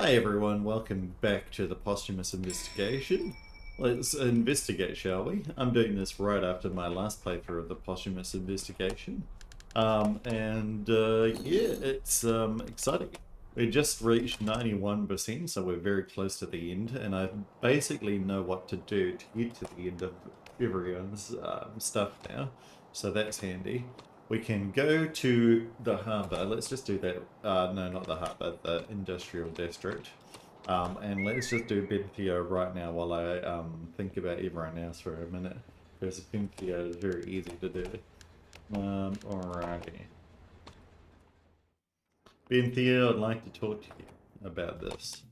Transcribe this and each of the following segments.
Hi everyone, welcome back to the Posthumous Investigation. Let's investigate, shall we? I'm doing this right after my last playthrough of the Posthumous Investigation. Yeah, it's exciting. We just reached 91%, so we're very close to the end, and I basically know what to do to get to the end of everyone's stuff now, so that's handy. We can go to the harbour. Let's just do that. No, not the harbour, the industrial district. And let's just do Bentheo right now while I think about everyone else for a minute. Because Bentheo is very easy to do. Alrighty. Bentheo, I'd like to talk to you about this.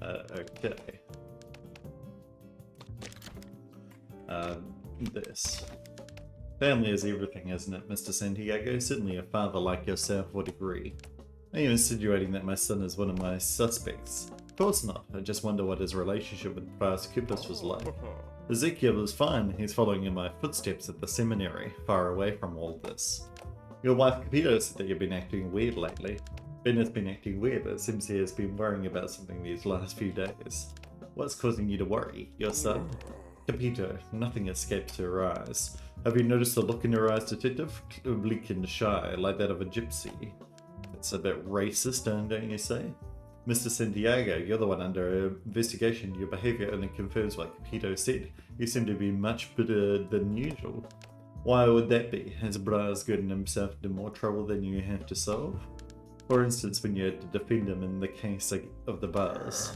Okay. This. Family is everything, isn't it, Mr. Santiago? Certainly a father like yourself would agree. Are you insinuating that my son is one of my suspects? Of course not. I just wonder what his relationship with Bearz was like. Ezekiel is fine. He's following in my footsteps at the seminary, far away from all this. Your wife Cuba said that you've been acting weird lately. Ben has been acting weird, but it seems he has been worrying about something these last few days. What's causing you to worry? Your son? Capito, nothing escapes her eyes. Have you noticed the look in her eyes, detective? Oblique and shy, like that of a gypsy. It's a bit racist, don't you say? Mr. Santiago, you're the one under investigation. Your behavior only confirms what Capito said. You seem to be much better than usual. Why would that be? Has Bearz gotten himself into more trouble than you have to solve? For instance, when you had to defend him in the case of the bars.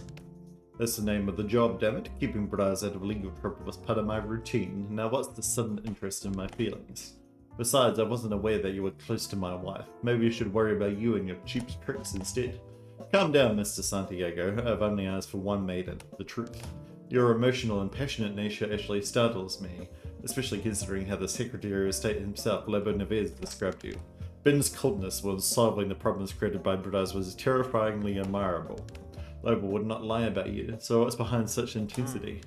That's the name of the job, damn it. Keeping Bearz out of legal trouble was part of my routine. Now what's the sudden interest in my feelings? Besides, I wasn't aware that you were close to my wife. Maybe you should worry about you and your cheap tricks instead. Calm down, Mr. Santiago. I've only asked for one maiden, the truth. Your emotional and passionate nature actually startles me, especially considering how the Secretary of State himself, Lobo Neves, described you. Ben's coldness when solving the problems created by Bearz was terrifyingly admirable. Lobo would not lie about you, so what's behind such intensity?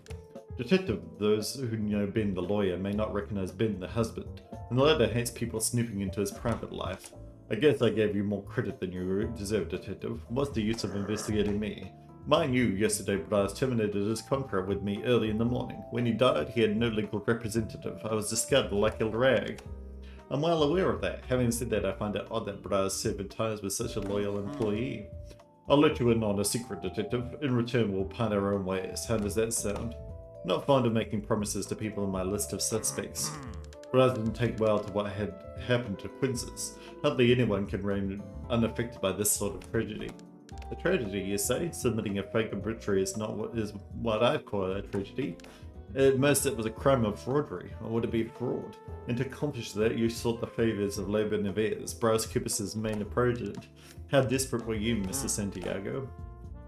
Detective, those who know Ben the lawyer may not recognize Ben the husband, and the latter hates people snooping into his private life. I guess I gave you more credit than you deserve, Detective. What's the use of investigating me? Mind you, yesterday Bearz terminated his contract with me early in the morning. When he died, he had no legal representative. I was discarded like a rag. I'm well aware of that. Having said that, I find it odd that Bearz severed ties with such a loyal employee. I'll let you in on a secret, Detective. In return, we'll part our own ways. How does that sound? Not fond of making promises to people in my list of suspects. Bearz didn't take well to what had happened to Quinces. Hardly anyone can remain unaffected by this sort of tragedy. A tragedy, you say? Submitting a fake obituary is not what I'd call a tragedy. At most, it was a crime of fraudery, or would it be fraud? And to accomplish that, you sought the favours of Lobo Neves, Bearz main opponent. How desperate were you, Mr. Santiago?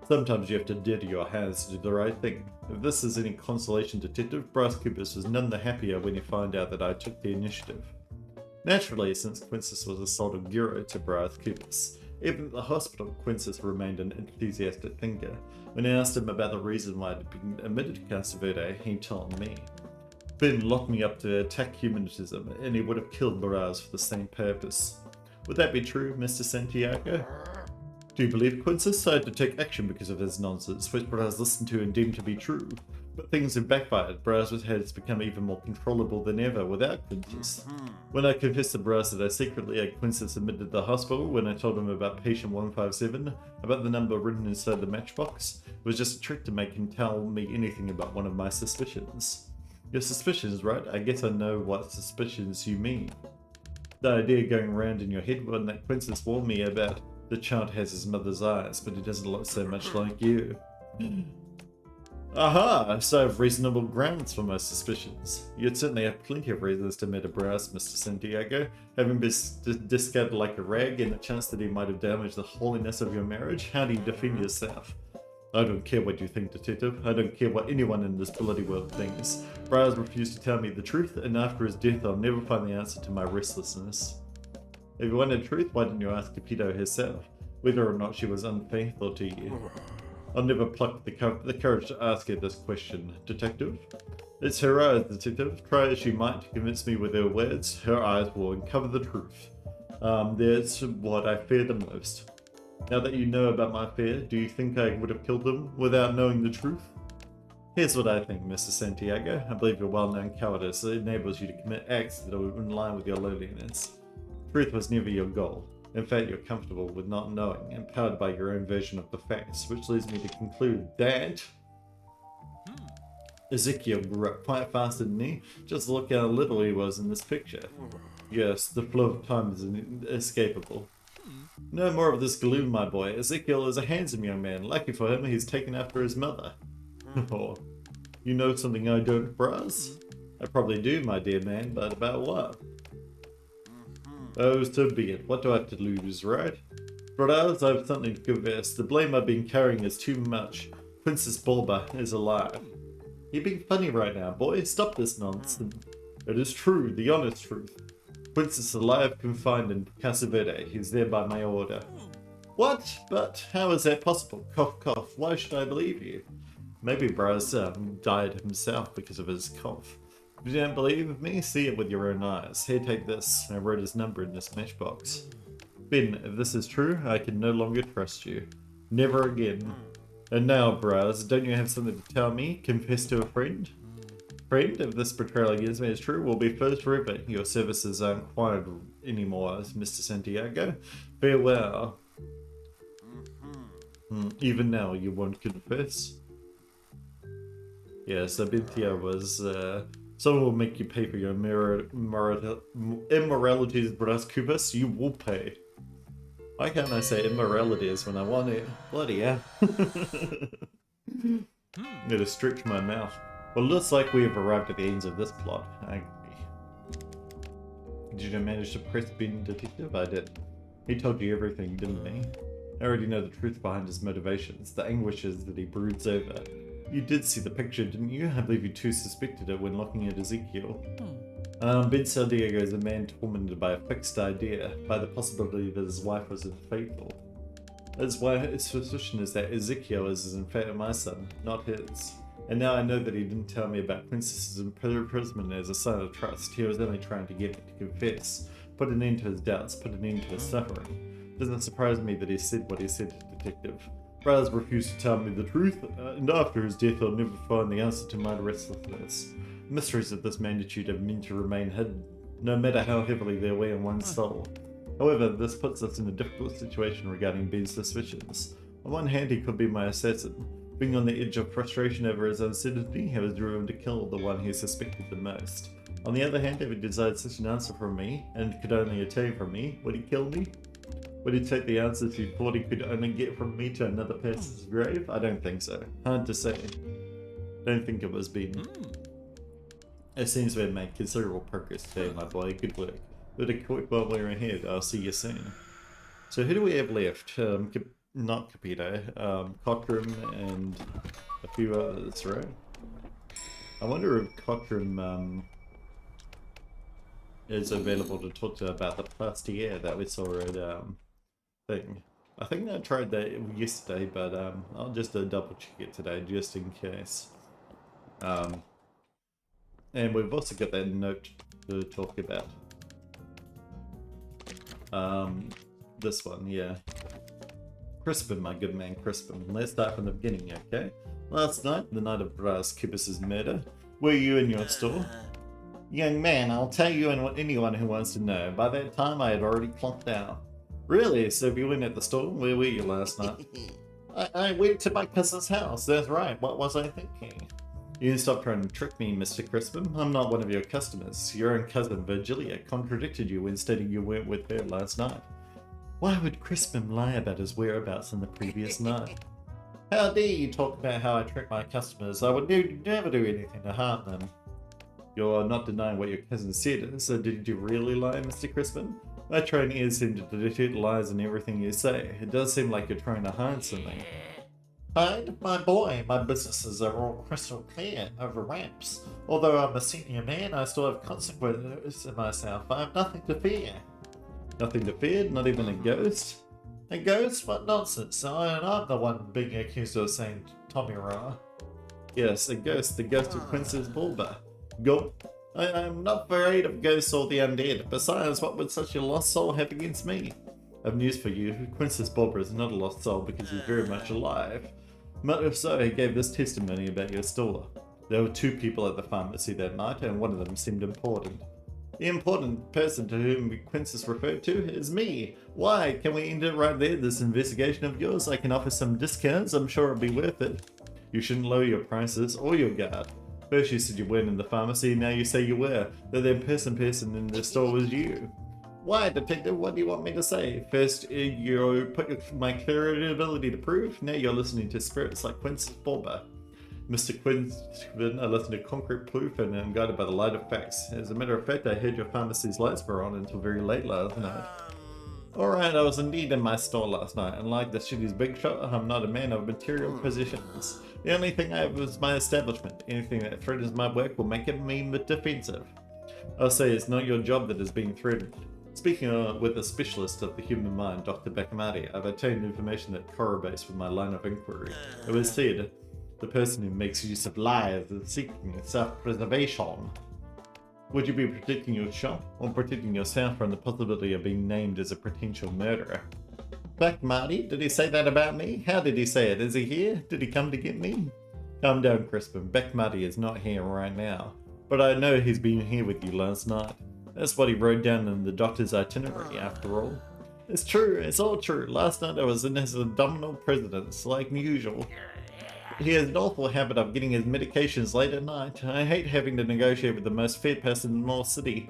Sometimes you have to dirty your hands to do the right thing. If this is any consolation, Detective, Bearz was none the happier when you find out that I took the initiative. Naturally, since Quinces was a sort of hero to Bearz. Even at the hospital, Quinces remained an enthusiastic thinker. When I asked him about the reason why I'd been admitted to Casa Verde, he told me. Ben locked me up to attack humanism, and he would have killed Bearz for the same purpose. Would that be true, Mr. Santiago? Do you believe Quinces had to take action because of his nonsense, which Bearz listened to and deemed to be true? But things have backfired. Bearz has become even more controllable than ever without Quinces. When I confessed to Bearz that I secretly had Quinces admitted to the hospital, when I told him about patient 157, about the number written inside the matchbox, it was just a trick to make him tell me anything about one of my suspicions. Your suspicions, right? I guess I know what suspicions you mean. The idea going around in your head when that Quinces warned me about the child has his mother's eyes, but he doesn't look so much like you. Aha! So I have reasonable grounds for my suspicions. You'd certainly have plenty of reasons to murder Bearz, Mr. Santiago. Having been discarded like a rag and the chance that he might have damaged the holiness of your marriage, how do you defend yourself? I don't care what you think, Detective. I don't care what anyone in this bloody world thinks. Bearz refused to tell me the truth, and after his death I'll never find the answer to my restlessness. If you wanted truth, why didn't you ask Capito herself, whether or not she was unfaithful to you? I'll never pluck the courage to ask her this question, Detective. It's her eyes, Detective. Try as she might to convince me with her words, her eyes will uncover the truth. That's what I fear the most. Now that you know about my fear, do you think I would have killed him without knowing the truth? Here's what I think, Mr. Santiago. I believe your well-known cowardice enables you to commit acts that are in line with your lowliness. Truth was never your goal. In fact, you're comfortable with not knowing, empowered by your own version of the facts, which leads me to conclude that Ezekiel grew up quite fast, didn't he? Just look how little he was in this picture. Yes, the flow of time is inescapable. No more of this gloom, my boy. Ezekiel is a handsome young man. Lucky for him, he's taken after his mother. Oh, you know something I don't, Bearz? I probably do, my dear man, but about what? Oh, so be it. What do I have to lose, right? Bearz, I have something to confess. The blame I've been carrying is too much. Princess Bulba is alive. You're being funny right now, boy. Stop this nonsense. It is true, the honest truth. Princess is alive, confined in Casa Verde. He's there by my order. What? But how is that possible? Cough, cough. Why should I believe you? Maybe Bearz died himself because of his cough. If you don't believe me, see it with your own eyes. Here, take this. I wrote his number in this matchbox. Ben, if this is true, I can no longer trust you. Never again. And now, Bearz, don't you have something to tell me? Confess to a friend? Friend, if this betrayal against me is true, we'll be foes forever. Your services aren't required anymore, Mr. Santiago. Farewell. Even now, you won't confess? Yeah, so Bintia was, someone will make you pay for your immoralities, Bearz Cubas. You will pay. Why can't I say immoralities when I want it? Bloody hell. Need to stretch my mouth. Well, looks like we have arrived at the ends of this plot. I agree. Did you manage to press Ben, Detective? I did. He told you everything, didn't he? I already know the truth behind his motivations, the anguishes that he broods over. You did see the picture, didn't you? I believe you too suspected it when looking at Ezekiel. Ben Santiago is a man tormented by a fixed idea, by the possibility that his wife was unfaithful. That's why his suspicion is that Ezekiel is in fact my son, not his. And now I know that he didn't tell me about Princess's imprisonment as a sign of trust. He was only trying to get me to confess, put an end to his doubts, put an end to his suffering. It doesn't surprise me that he said what he said to Detective. Bearz refused to tell me the truth, and after his death I'll never find the answer to my restlessness. Mysteries of this magnitude are meant to remain hidden, no matter how heavily they weigh on one's soul. However, this puts us in a difficult situation regarding Ben's suspicions. On one hand, he could be my assassin. Being on the edge of frustration over his uncertainty, he was driven to kill the one he suspected the most. On the other hand, if he desired such an answer from me, and could only obtain from me, would he kill me? Would he take the answers he thought he could only get from me to another person's grave? I don't think so. Hard to say. Don't think it was Ben. It seems we have made considerable progress today, my boy. Good work. But a quick while we're ahead. I'll see you soon. So who do we have left? Not Capito. Cockrum and a few others, right? I wonder if Cockrum is available to talk to about the plastier that we saw at thing. I think I tried that yesterday, but I'll just double check it today just in case. And we've also got that note to talk about. This one, yeah. Crispin, my good man, Crispin. Let's start from the beginning, okay? Last night, the night of Bearz Cubas's murder, were you in your store? Young man, I'll tell you and anyone who wants to know. By that time, I had already clocked out. Really? So you went at the store? Where were you last night? I went to my cousin's house. That's right. What was I thinking? You can stop trying to trick me, Mr. Crispin. I'm not one of your customers. Your own cousin, Virgilia, contradicted you when stating you weren't with her last night. Why would Crispin lie about his whereabouts on the previous night? How dare you talk about how I trick my customers? I would never do anything to harm them. You're not denying what your cousin said, so did you really lie, Mr. Crispin? My trained ears seem to detect lies in everything you say. It does seem like you're trying to hide something. Hide? My boy, my businesses are all crystal clear, over ramps. Although I'm a senior man, I still have consequences in myself. I have nothing to fear. Nothing to fear? Not even a ghost? A ghost? What nonsense. I'm the one being accused of saying Tommy Ra. Yes, a ghost. The ghost of Princess Bulba. Gulp. I'm not afraid of ghosts or the undead. Besides, what would such a lost soul have against me? I have news for you. Quintus Bobber is not a lost soul because he's very much alive. But if so, he gave this testimony about your store. There were 2 people at the pharmacy that night, and one of them seemed important. The important person to whom Quintus referred to is me. Why? Can we end it right there? This investigation of yours? I can offer some discounts. I'm sure it'll be worth it. You shouldn't lower your prices or your guard. First you said you weren't in the pharmacy, now you say you were. That the person in the store was you. Why, Detective? What do you want me to say? First, you put my credibility to proof. Now you're listening to spirits like Quintus Bobber. Mr. Quinton, I listened to concrete proof and am guided by the light of facts. As a matter of fact, I heard your pharmacy's lights were on until very late last night. Alright, I was indeed in my store last night, and like the city's big shot, I'm not a man of material possessions. The only thing I have is my establishment. Anything that threatens my work will make me defensive. I'll say it's not your job that is being threatened. Speaking with a specialist of the human mind, Dr. Bakamati, I've obtained information that corroborates with my line of inquiry. It was said, the person who makes use of lies is seeking self-preservation. Would you be protecting your shop or protecting yourself from the possibility of being named as a potential murderer? Bakamati, did he say that about me? How did he say it? Is he here? Did he come to get me? Calm down, Crispin. Bakamati is not here right now. But I know he's been here with you last night. That's what he wrote down in the doctor's itinerary, after all. It's true, it's all true. Last night I was in his abdominal presidence, like usual. He has an awful habit of getting his medications late at night. I hate having to negotiate with the most fair person in all city.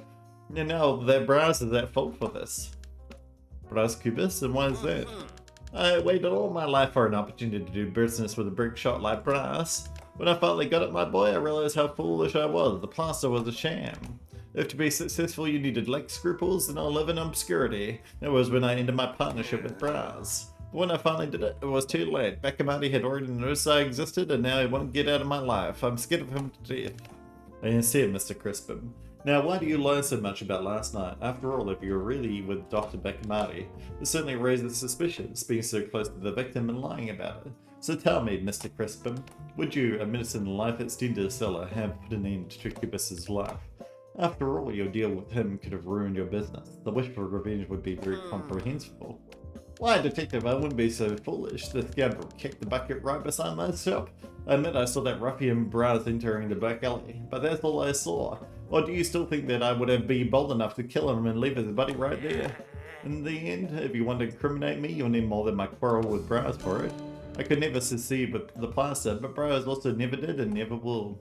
And now that Bearz is at fault for this. Bearz Cubis, and why is that? I waited all my life for an opportunity to do business with a brick shot like Bearz. When I finally got it, my boy, I realized how foolish I was. The plaster was a sham. If to be successful you needed leg scruples, then I'll live in obscurity. That was when I ended my partnership with Bearz. But when I finally did it, it was too late. Bakamati had already noticed I existed, and now he won't get out of my life. I'm scared of him to death. I can see it, Mr. Crispin. Now, why do you learn so much about last night? After all, if you're really with Dr. Bakamati, it certainly raises suspicions, being so close to the victim and lying about it. So tell me, Mr. Crispin, would you, a medicine life extender seller, have put an end to Cubis's life? After all, your deal with him could have ruined your business. The wish for revenge would be very comprehensible. Why, Detective, I wouldn't be so foolish. The scoundrel kicked the bucket right beside my shop. I admit I saw that ruffian Bearz entering the back alley, but that's all I saw. Or do you still think that I would have been bold enough to kill him and leave his body right there? In the end, if you want to incriminate me, you'll need more than my quarrel with Bearz for it. I could never succeed with the plaster, but Bearz also never did and never will.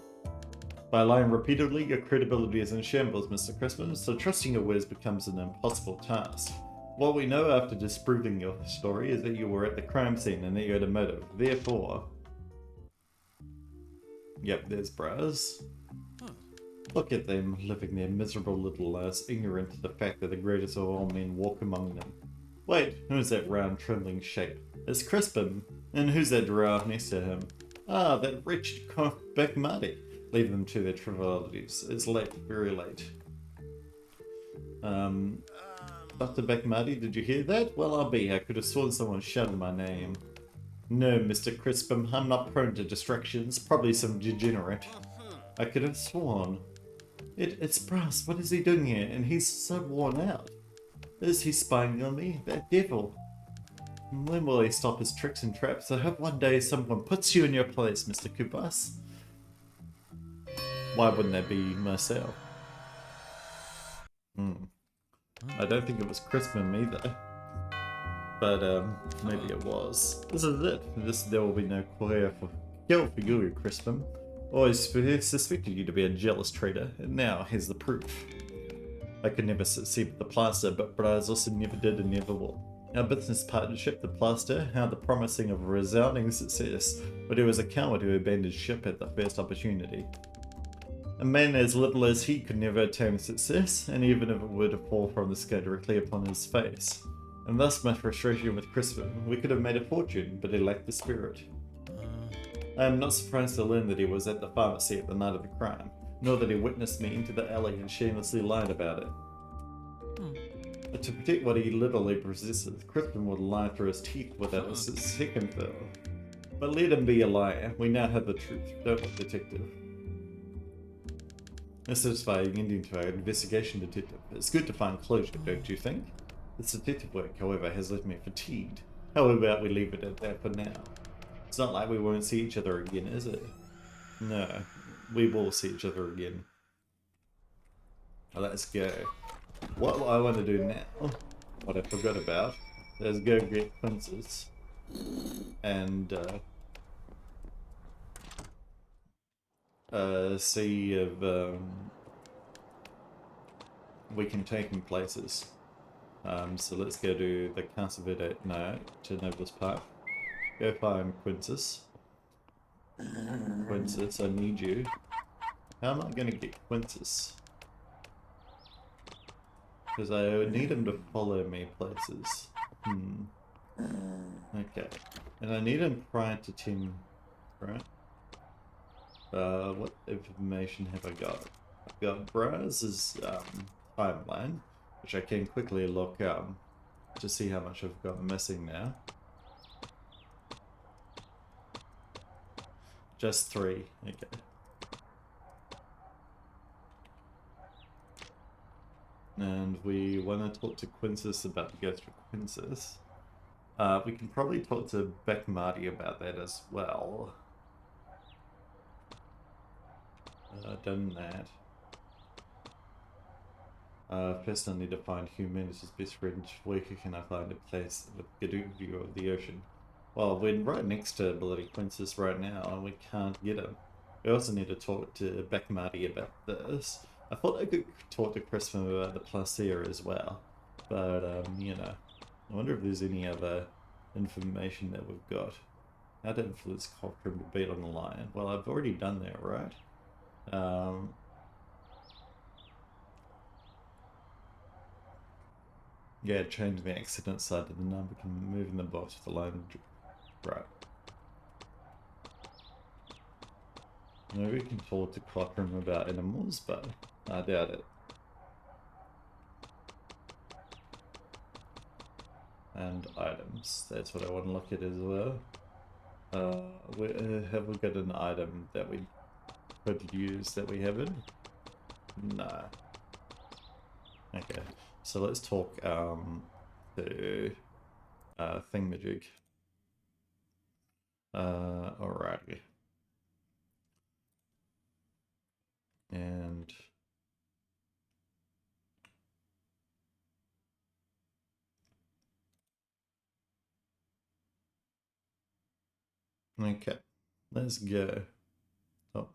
By lying repeatedly, your credibility is in shambles, Mr. Crispin, so trusting your words becomes an impossible task. What we know after disproving your story is that you were at the crime scene and that you had a motive. Therefore... Yep, there's Bearz. Look at them, living their miserable little lives, ignorant to the fact that the greatest of all men walk among them. Wait, who's that round, trembling shape? It's Crispin. And who's that giraffe next to him? Ah, that wretched Bakamati. Leave them to their trivialities. It's late, very late. Dr. Bakamati, did you hear that? Well, I'll be. I could have sworn someone shouted my name. No, Mr. Crispin, I'm not prone to distractions. Probably some degenerate. I could have sworn. It's Bearz. What is he doing here? And he's so worn out. Is he spying on me? That devil. When will he stop his tricks and traps? I hope one day someone puts you in your place, Mr. Kubas. Why wouldn't that be myself? I don't think it was Crispin either. But maybe it was. This is it. There will be no guilt for you, Crispin. Always suspected you to be a jealous traitor, and now here's the proof. I could never succeed with the plaster, but Bearz also never did and never will. Our business partnership, the plaster, had the promising of a resounding success, but he was a coward who abandoned ship at the first opportunity. A man as little as he could never attain success, and even if it were to fall from the sky directly upon his face. And thus my frustration with Crispin. We could have made a fortune, but he lacked the spirit. I am not surprised to learn that he was at the pharmacy at the night of the crime, nor that he witnessed me into the alley and shamelessly lied about it. But to protect what he literally possesses, Crispin would lie through his teeth without a second thought. But let him be a liar. We now have the truth, don't we, Detective? A satisfying ending to our investigation, Detective. It's good to find closure, don't you think? This detective work, however, has left me fatigued. How about we leave it at that for now? It's not like we won't see each other again, is it? No, we will see each other again. Let's go. What I want to do now, what I forgot about, is go get Princess and see if we can take him places. So let's go to the Castle Verde, no, to Nobles Park. Go find Princess. Princess, I need you. How am I going to get Princess? Because I need him to follow me places. Okay. And I need him prior to 10, right? What information have I got? I've got Bearz's timeline, which I can quickly look to see how much I've got missing now. Just 3, okay. And we want to talk to Quintus about the Ghost of Quintus. We can probably talk to Beck Marty about that as well. Done that. First I need to find Humanity's best friend. Where can I find a place with a good view of the ocean? Well, we're right next to bloody Quintus right now, and we can't get him. We also need to talk to Beck Marty about this. I thought I could talk to Crispin about the Placer as well, but you know, I wonder if there's any other information that we've got. How to influence Cochrane to beat on the lion. Well, I've already done that, right? Yeah, change the accident side of the number, can move in the box with the line. Right. Maybe we can talk to Cochrane about animals, but I doubt it. And items, that's what I want to look at as well. Have we got an item that we could use that we haven't? No. Okay, so let's talk to Thingamajig. Alrighty. And okay, let's go. Oh.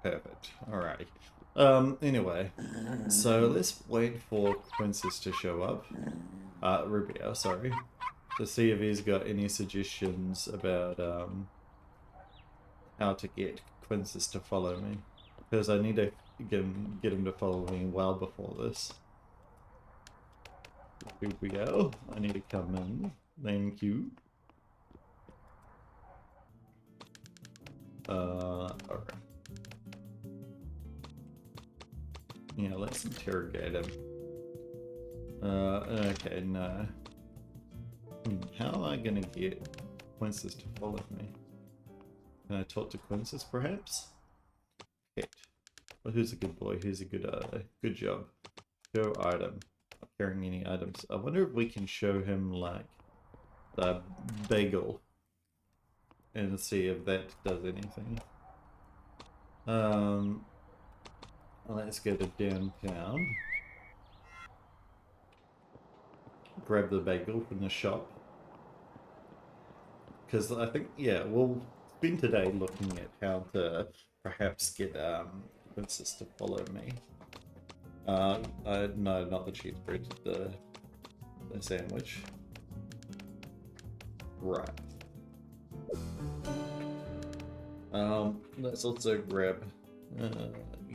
Perfect. Alrighty. Anyway, so let's wait for Quintus to show up. Rubio, sorry. To see if he's got any suggestions about how to get Quintus to follow me. Because I need to get him to follow me well before this. Here we go. I need to come in. Thank you. Alright. Yeah, let's interrogate him. Okay, no. How am I gonna get Quintus to follow me? Can I talk to Quintus, perhaps? Pet. Well, who's a good boy? Who's a good job? Show item. Not carrying any items. I wonder if we can show him, like, the bagel. And see if that does anything. Let's go to downtown. Grab the bagel from the shop. Because I think, yeah, we'll spend today looking at how to perhaps get Princess to follow me. No, not the cheese bread, the sandwich. Right. Let's also grab,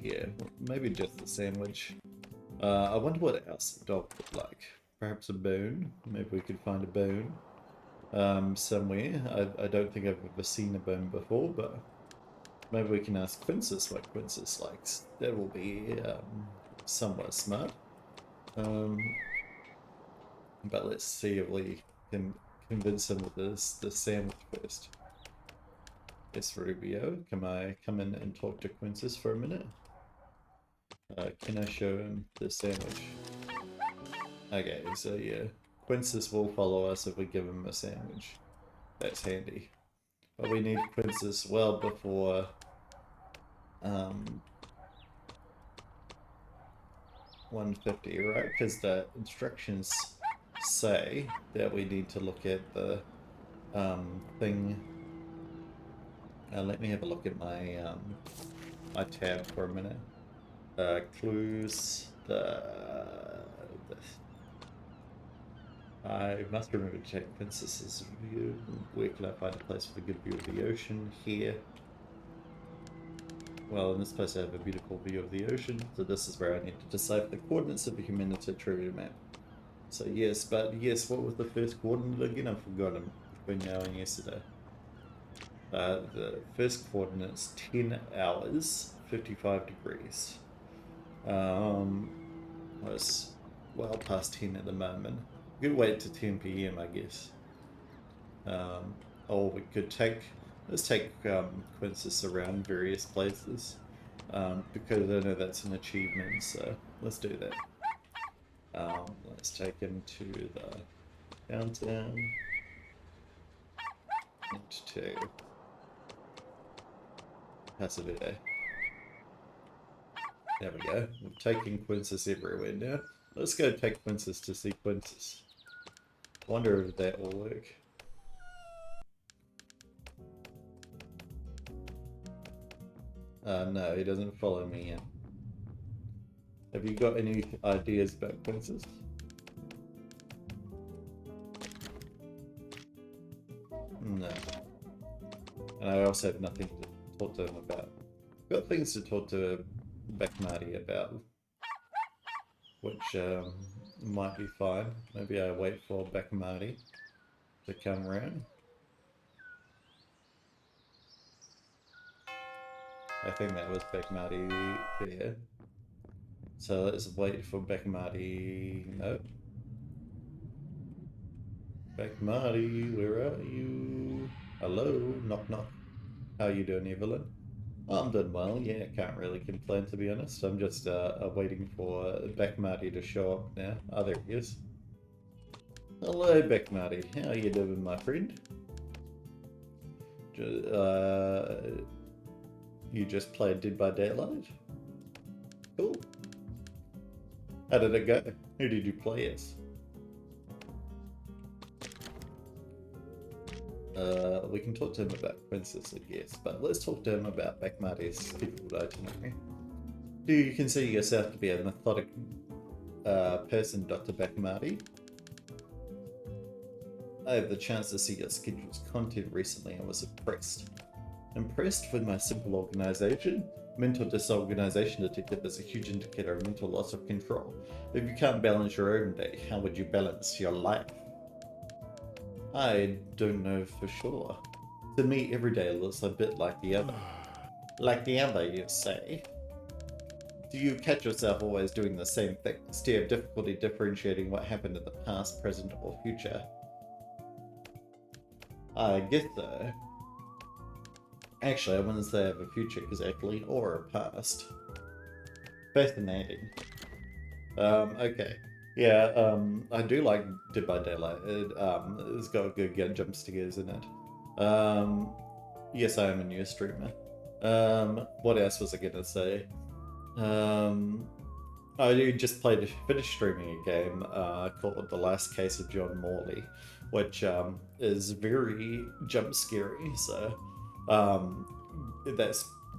yeah, maybe just the sandwich. I wonder what else the dog would like. Perhaps a bone. Maybe we could find a bone somewhere. I don't think I've ever seen a bone before, but Maybe we can ask Quintus what Quintus likes. That will be somewhat smart. But let's see if we can convince him of the sandwich first. Yes, Rubio, can I come in and talk to Quintus for a minute? Can I show him the sandwich? Okay, so yeah, Quintus will follow us if we give him a sandwich. That's handy. But we need Quintus well before 150, right? Because the instructions say that we need to look at the thing. Let me have a look at my my tab for a minute. Clues. I must remember to take Princess's view. Where can I find a place with a good view of the ocean? Here. Well, in this place I have a beautiful view of the ocean, so this is where I need to decipher the coordinates of the humanity trivia map. So yes, but yes, what was the first coordinate again? I've forgotten between now and yesterday. The first coordinate's 10 hours, 55 degrees. It's well past 10 at the moment. We could wait to 10 p.m. I guess. Or we could let's take Quintus around various places. Because I know that's an achievement, so let's do that. Let's take him to the downtown. And to Paso Verde. There we go. We're taking Quintus everywhere now. Let's go take Quintus to see Quintus. Wonder if that will work. No, he doesn't follow me in. Have you got any ideas about Quintus? No. And I also have nothing to talk to him about. I've got things to talk to Bakmati about, which might be fine. Maybe I wait for Bakmati to come around. I think that was Bakmati there. So let's wait for Bakmati. Nope. Bakmati, where are you? Hello, knock knock. How you doing, Evelyn? I'm doing well, yeah, can't really complain to be honest. I'm just waiting for Bakmati to show up now. Oh, there he is. Hello, Bakmati. How you doing, my friend? You just played Dead by Daylight? Cool. How did it go? Who did you play as? We can talk to him about Princess, I guess, but let's talk to him about Bakmati's scheduled itinerary. Do you consider yourself to be a methodic person, Dr. Bakmati? I had the chance to see your schedule's content recently and was impressed. Impressed with my simple organization? Mental disorganization detective is a huge indicator of mental loss of control. If you can't balance your own day, how would you balance your life? I don't know for sure. To me, every day looks a bit like the other. Like the other, you say? Do you catch yourself always doing the same things? Do you have difficulty differentiating what happened in the past, present, or future? I guess so. Actually, I wouldn't say I have a future exactly, or a past. Fascinating. Okay. Yeah, I do like Dead by Daylight. It's got good jump scares in it. Yes, I am a new streamer. What else was I gonna say? I just finished streaming a game called The Last Case of John Morley, which is very jump scary, so that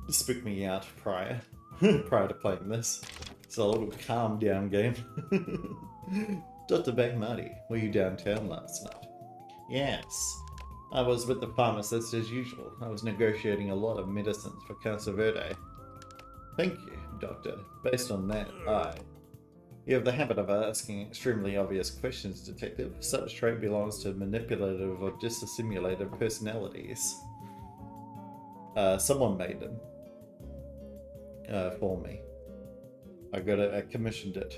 spooked me out prior to playing this. It's a little calm down game. Dr. Bakmati, were you downtown last night? Yes. I was with the pharmacist as usual. I was negotiating a lot of medicines for Casa Verde. Thank you, Doctor. Based on that, You have the habit of asking extremely obvious questions, Detective. Such trait belongs to manipulative or dissimulative personalities. Someone made them for me. I commissioned it.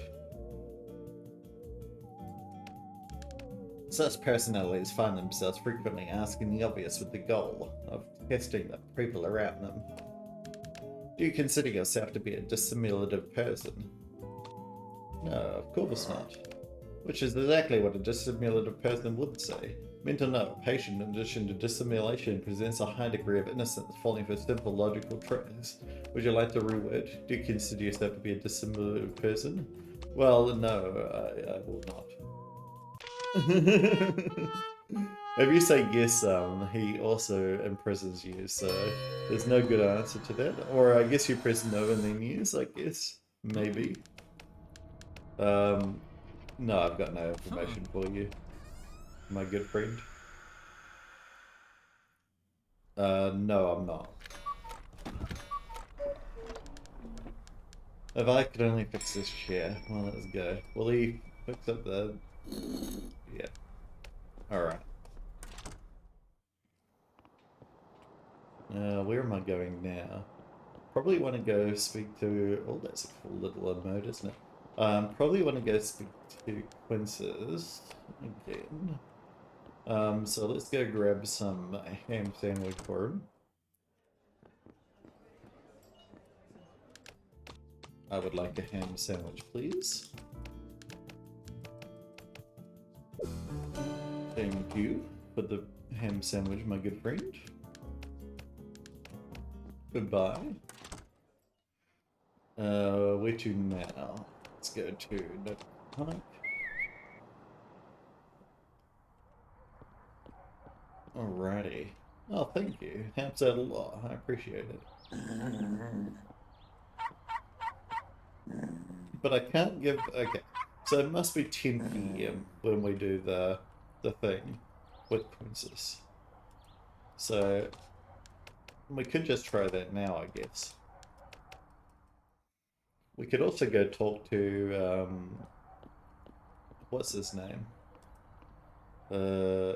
Such personalities find themselves frequently asking the obvious with the goal of testing the people around them. Do you consider yourself to be a dissimulative person? No, of course not. Which is exactly what a dissimulative person would say. Mental note, patient in addition to dissimulation presents a high degree of innocence falling for simple logical tricks. Would you like to reword? Do you consider yourself to be a dissimulative person? Well, no, I will not. If you say yes, he also imprisons you, so there's no good answer to that. Or I guess you press no and then yes, I guess. Maybe. No, I've got no information for you, my good friend. No, I'm not. If I could only fix this chair, well, let's go. Will he fix up the... Yeah. Alright. Where am I going now? Probably want to go speak to... Oh, that's a cool little emote, isn't it? Probably want to go speak to Quince's again. So let's go grab some ham sandwich for him. I would like a ham sandwich, please. Thank you for the ham sandwich, my good friend. Goodbye. Where to now? Let's go to the park. Alrighty. Oh, thank you. Helps out a lot. I appreciate it. But I can't give... Okay. So it must be 10 PM when we do the thing with Princess. So we could just try that now, I guess. We could also go talk to what's his name? Oh,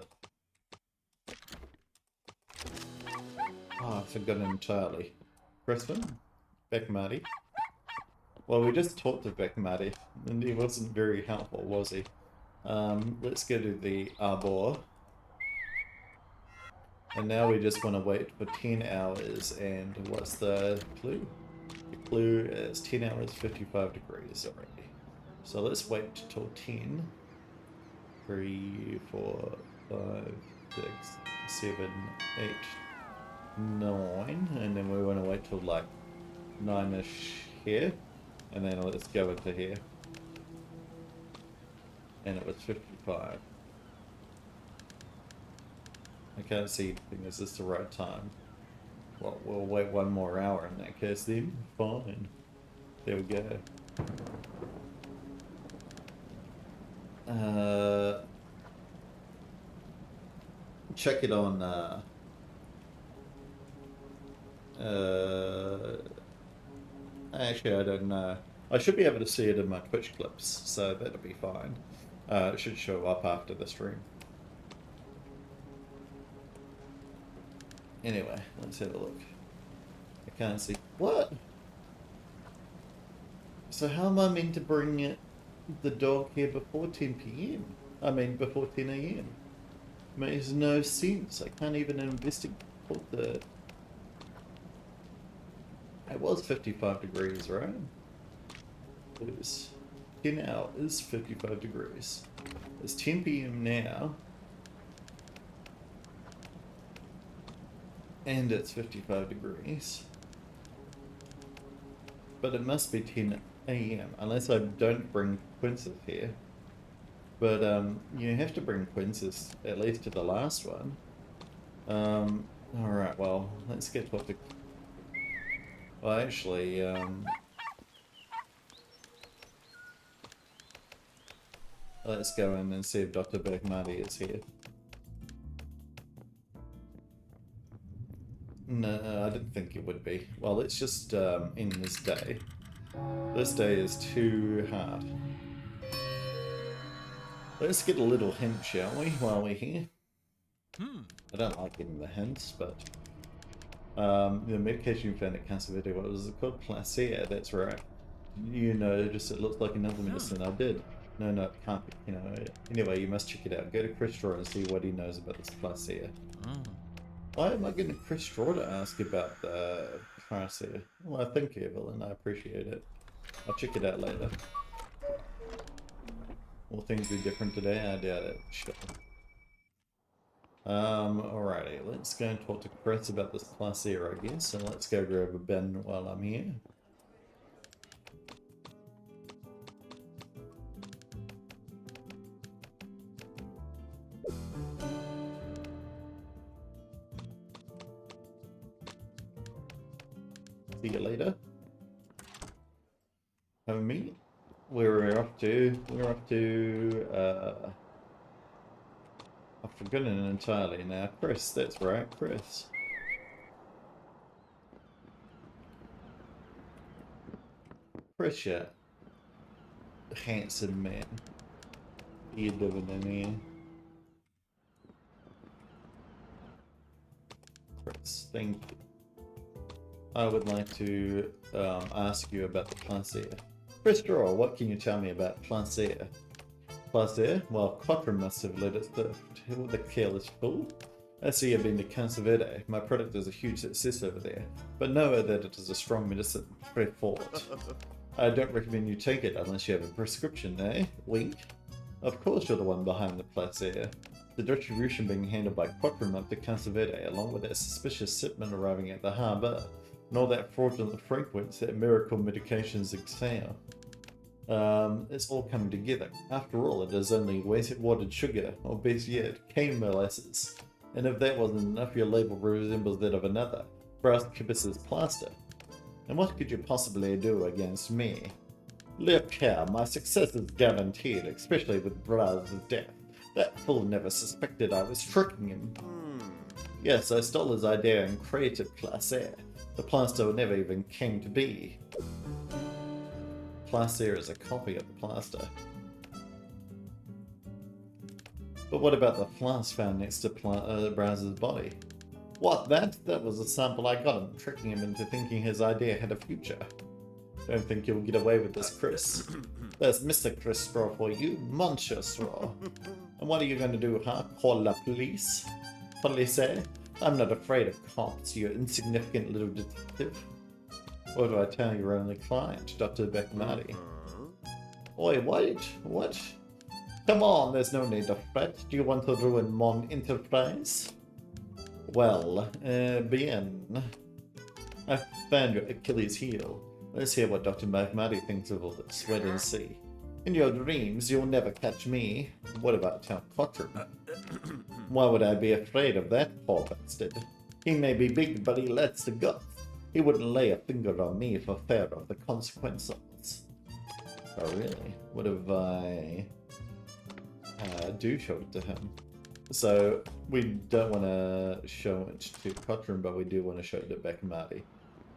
I forgot him entirely. Crispin? Beck Marty. Well, we just talked to Beck Marty, and he wasn't very helpful, was he? Let's go to the Arbor. And now we just want to wait for 10 hours, and what's the clue? The clue is 10 hours, 55 degrees already. So let's wait till 10. 3, 4, 5, 6, 7, 8, 9, and then we want to wait till like 9ish here, and then let's go into here. And it was 55. I can't see anything. Is this the right time? Well, we'll wait one more hour in that case then. Fine. There we go. Check it on actually I don't know. I should be able to see it in my Twitch clips, so that'll be fine. It should show up after the stream. Anyway, let's have a look. I can't see. What? So how am I meant to bring the dog here before 10 PM? I mean, before 10 AM? Makes no sense. I can't even investigate the... It was 55 degrees, right? It was 10 hours, 55 degrees. It's 10 PM now. And it's 55 degrees. But it must be 10 AM, unless I don't bring Quinces here. But you have to bring Quinces at least to the last one. Alright, well, let's get what the... Well, actually, let's go in and see if Dr. Bergmati is here. No, I didn't think it would be. Well, let's just end this day. This day is too hard. Let's get a little hint, shall we, while we're here? I don't like getting the hints, but... The medication you found at Cancervity, what was it called? Placea, that's right. You know, just it looks like another medicine. I did. No, no, it can't be. You know, anyway, you must check it out. Go to Chris Straw and see what he knows about this Placea. Why am I getting Chris Straw to ask about the Placea? Well, thank you, Evelyn. I appreciate it. I'll check it out later. Will things be different today? I doubt it. Sure. Alrighty, let's go and talk to Chris about this Placea, I guess, and let's go grab a bin while I'm here. See you later. Have a meet. Where we're off to? We're off to, I've forgotten it entirely now. Chris, that's right, Chris. Chris, yeah. Handsome man. What are you doing in here? Chris, thank you. I would like to ask you about the Placea. Chris Draw, what can you tell me about Placea? Placea? Well, Cochrane must have led us to the careless fool. I see you've been to Cancerverde. My product is a huge success over there, but know that it is a strong medicine. Very forward. I don't recommend you take it unless you have a prescription, eh? Wink. Of course you're the one behind the Placea. The distribution being handled by Cochrane up to Cancerverde, along with that suspicious shipment arriving at the harbour, and all that fraudulent frequency that miracle medications exhale. It's all coming together. After all, it is only watered sugar, or best yet, cane molasses. And if that wasn't enough, your label resembles that of another, Bearz Kibis's plaster. And what could you possibly do against me? Look here, my success is guaranteed, especially with Bearz's death. That fool never suspected I was tricking him. Yes, I stole his idea and created Placea. The plaster never even came to be. Placea is a copy of the plaster. But what about the flask found next to Bearz's body? What, that? That was a sample I got him, tricking him into thinking his idea had a future. Don't think you'll get away with this, Chris. There's Mr. Chris Straw for you, Monsieur Straw. And what are you going to do, huh? Call the police? Police, eh? I'm not afraid of cops, you insignificant little detective. Or do I tell your only client, Dr. Beckmarty? Oi, wait, what? Come on, there's no need to fret. Do you want to ruin mon enterprise? Well, bien. I found your Achilles heel. Let's hear what Dr. Beckmarty thinks of all this. Wait and see. In your dreams, you'll never catch me. What about Count Cochrane? Why would I be afraid of that poor bastard? He may be big, but he lacks the guts. He wouldn't lay a finger on me for fear of the consequences. Oh really? What if I do show it to him? So, we don't want to show it to Cochrane, but we do want to show it to Beckmarty,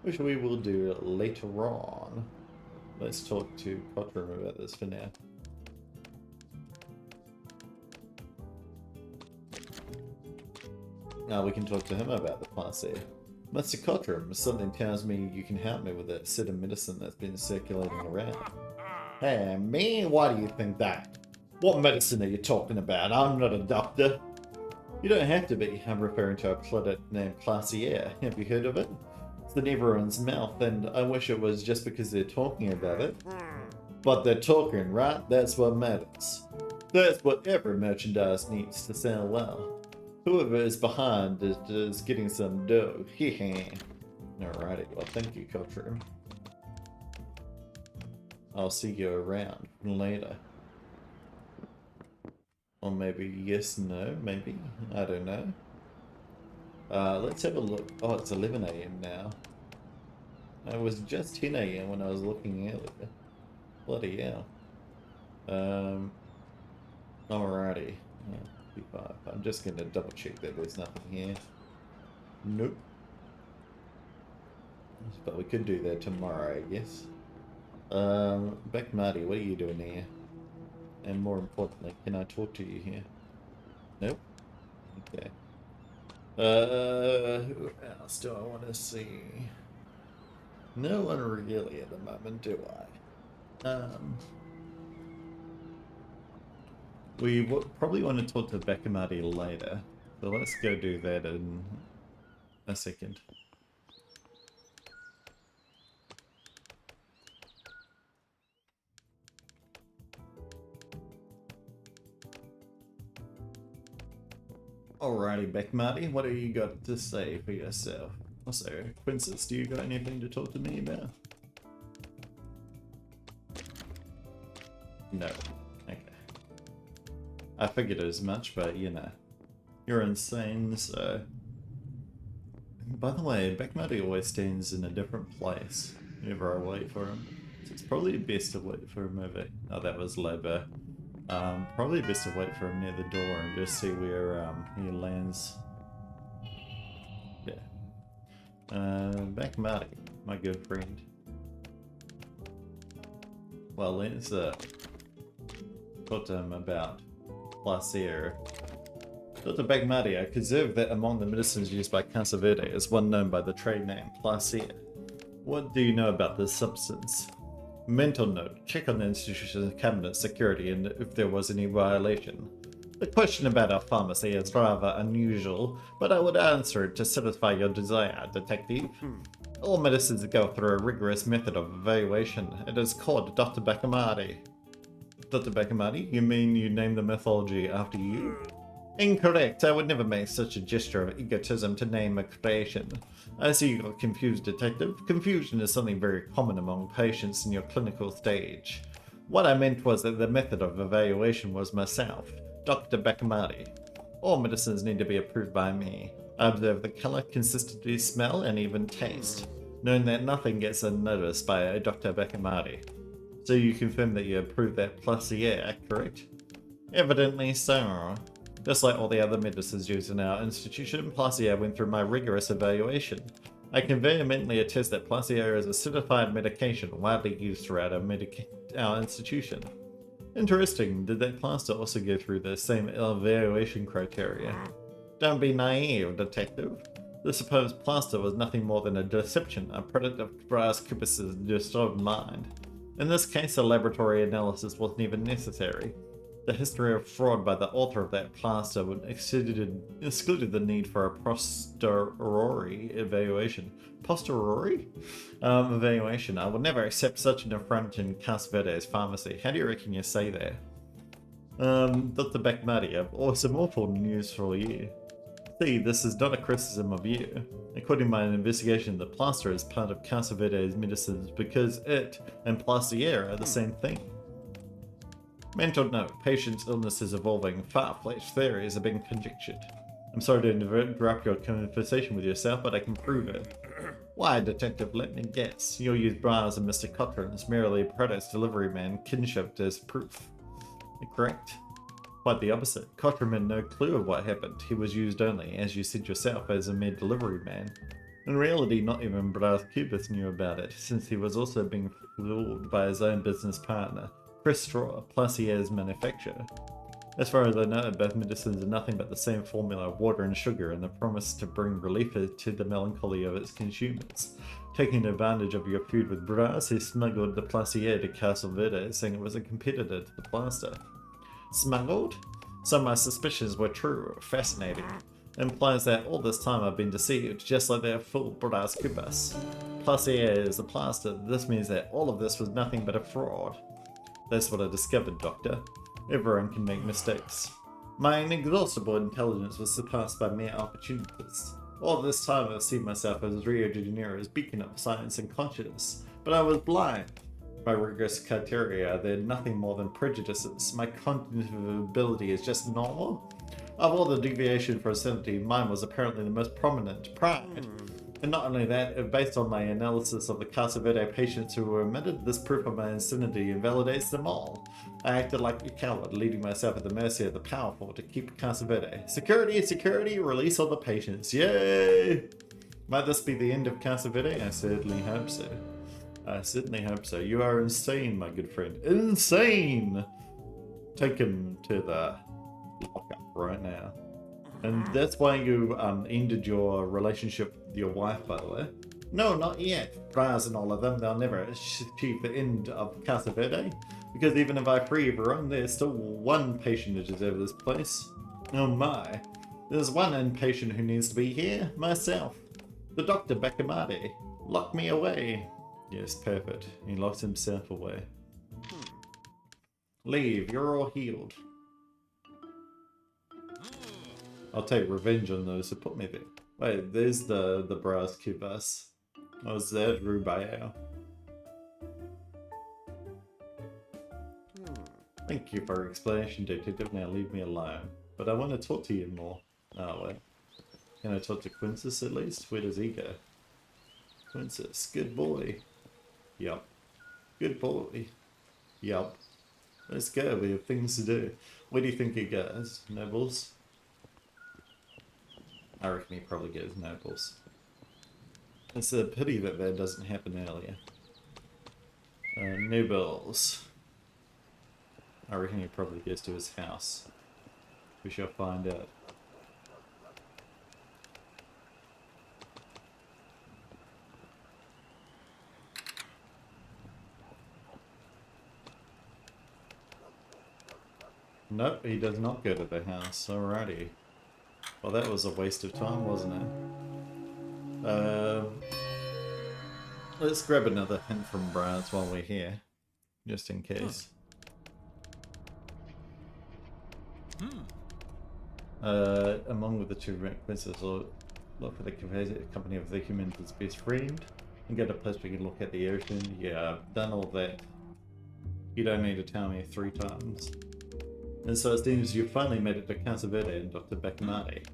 which we will do later on. Let's talk to Cochrane about this for now. Now we can talk to him about the Placea. Mr. Cochrane, something tells me you can help me with that set of medicine that's been circulating around. Hey, me? Why do you think that? What medicine are you talking about? I'm not a doctor. You don't have to be. I'm referring to a product named Placea. Have you heard of it? It's in everyone's mouth, and I wish it was just because they're talking about it. But they're talking, right? That's what matters. That's what every merchandise needs to sell well. Whoever is behind is getting some dough. Alrighty, well thank you, Cochrane. I'll see you around later. Or maybe yes, no, maybe. I don't know. Let's have a look. Oh, it's 11 AM now. It was just 10 AM when I was looking earlier. Bloody hell. Alrighty. 55. I'm just going to double check that there's nothing here. Nope. But we could do that tomorrow, I guess. Beckmarty, what are you doing here? And more importantly, can I talk to you here? Nope. Okay. Who else do I want to see? No one really at the moment, do I? We probably want to talk to Bakamati later, so let's go do that in a second. Alrighty, Bakamati, what have you got to say for yourself? Also, Princess, do you got anything to talk to me about? No. Okay. I figured as much, but you know, you're insane, so... By the way, Bakamati always stands in a different place whenever I wait for him. So it's probably best to wait for him over... Oh, that was Lobo. Probably best to wait for him near the door and just see where he lands. Yeah. Bakamati, my good friend. Well, let's talk to him about Placer. Dr. Bakamati, I observed that among the medicines used by Casa Verde is one known by the trade name Placer. What do you know about this substance? Mental note, check on the institution's cabinet security and if there was any violation. The question about our pharmacy is rather unusual, but I would answer it to satisfy your desire, Detective. All medicines go through a rigorous method of evaluation. It is called Dr. Bakamati. Dr. Bakamati? You mean you named the mythology after you? Incorrect. I would never make such a gesture of egotism to name a creation. I see you got confused, Detective. Confusion is something very common among patients in your clinical stage. What I meant was that the method of evaluation was myself, Dr. Bakamati. All medicines need to be approved by me. I observe the color, consistency, smell, and even taste, knowing that nothing gets unnoticed by Dr. Bakamati. So you confirm that you approve that Placer, correct? Evidently so. Just like all the other medicines used in our institution, Placer went through my rigorous evaluation. I can vehemently attest that Placer is a certified medication widely used throughout our institution. Interesting, did that plaster also go through the same evaluation criteria? Don't be naive, Detective. The supposed plaster was nothing more than a deception, a product of Cuba's disturbed mind. In this case, a laboratory analysis wasn't even necessary. The history of fraud by the author of that plaster would excluded the need for a posteriori evaluation. Posteriori? Evaluation. I will never accept such an affront in Casa Verde's pharmacy. How do you reckon you say that? Dr. Bakamati, I have some awful news for you. See, this is not a criticism of you. According to my investigation, the plaster is part of Casa Verde's medicines because it and Placer are the same thing. Mental note, patient's illness is evolving. Far-fetched theories are being conjectured. I'm sorry to interrupt your conversation with yourself, but I can prove it. Why, Detective, let me guess. You'll use Bearz and Mr. Cochrane's merely product delivery man kinship as proof. Correct. Quite the opposite. Cochrane had no clue of what happened. He was used only, as you said yourself, as a mere delivery man. In reality, not even Bearz Cuba knew about it, since he was also being fooled by his own business partner, Chris Straw, Placer's manufacturer. As far as I know, both medicines are nothing but the same formula of water and sugar and the promise to bring relief to the melancholy of its consumers. Taking advantage of your feud with Bearz, he smuggled the Placer to Casa Verde, saying it was a competitor to the plaster. Smuggled? So my suspicions were true. Fascinating. Implies that all this time I've been deceived, just like that fool Bearz Cubas. Placer is the plaster. This means that all of this was nothing but a fraud. That's what I discovered, Doctor. Everyone can make mistakes. My inexhaustible intelligence was surpassed by mere opportunities. All this time I've seen myself as Rio de Janeiro's beacon of science and consciousness, but I was blind. My rigorous criteria, they're nothing more than prejudices. My cognitive ability is just normal. Of all the deviation for insanity, mine was apparently the most prominent. Pride. And not only that, based on my analysis of the Casa Verde patients who were admitted, this proof of my insanity invalidates them all. I acted like a coward, leaving myself at the mercy of the powerful to keep Casa Verde. Security, security, release all the patients. Yay! Might this be the end of Casa Verde? I certainly hope so. I certainly hope so. You are insane, my good friend. Insane! Take him to the lockup right now. And that's why you ended your relationship with your wife, by the way. No, not yet. Bearz and all of them, they'll never achieve the end of Casa Verde. Because even if I free everyone, there's still one patient who deserves this place. Oh my. There's one inpatient who needs to be here. Myself. The Dr. Bakamade. Lock me away. Yes, perfect. He locks himself away. Leave, you're all healed. I'll take revenge on those who put me there. Wait, there's the Bearz Cubas. Oh, is that Rubaio? Thank you for your explanation, Detective. Now leave me alone. But I want to talk to you more. Oh, wait. Can I talk to Quintus at least? Where does he go? Quintus, good boy. Yup. Good boy. Yup. Let's go, we have things to do. Where do you think he goes? Nobles? I reckon he probably goes Nobles. It's a pity that that doesn't happen earlier. Nobles. I reckon he probably goes to his house. We shall find out. Nope, he does not go to the house. Alrighty. Well, that was a waste of time, wasn't it? Let's grab another hint from Bearz while we're here. Just in case. Among with the two princes, look for the company of the humans' best friend. And get a place where you can look at the ocean. Yeah, I've done all that. You don't need to tell me 3 times. And so it seems you finally made it to Casa Verde and Dr. Bakamade.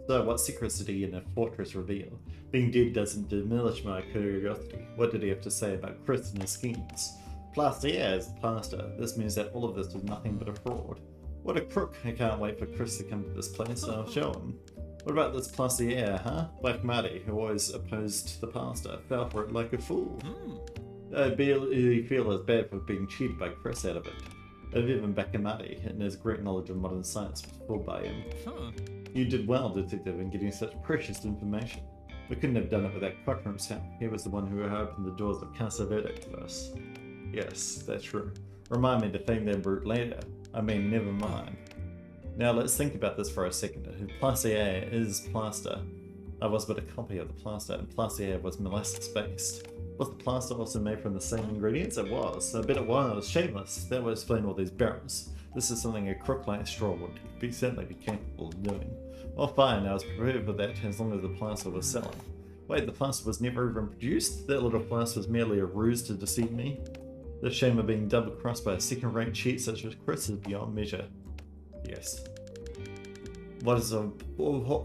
So what secrets did he in a fortress reveal? Being dead doesn't diminish my curiosity. What did he have to say about Chris and his schemes? Plastier is plaster. This means that all of this was nothing but a fraud. What a crook. I can't wait for Chris to come to this place, so I'll show him. What about this Plastier, huh? Bakamade, who always opposed the pastor, fell for it like a fool. I barely feel as bad for being cheated by Chris out of it. Even Bakamade, and his great knowledge of modern science, was fooled by him. You did well, Detective, in getting such precious information. We couldn't have done it without Cochrane's help. He was the one who opened the doors of Casa Verde to us. Yes, that's true. Remind me to thank that brute later. I mean, never mind. Now let's think about this for a second. Plastier is plaster. I was but a copy of the plaster, and Plastier was molasses-based. Was the plaster also made from the same ingredients? It was. I bet it was. Shameless. That would explain all these barrels. This is something a crook like Straw would certainly be capable of doing. Well, fine. I was prepared for that as long as the plaster was selling. Wait, the plaster was never even produced? That little plaster was merely a ruse to deceive me? The shame of being double-crossed by a second-rate cheat such as Chris is beyond measure. Yes. What is of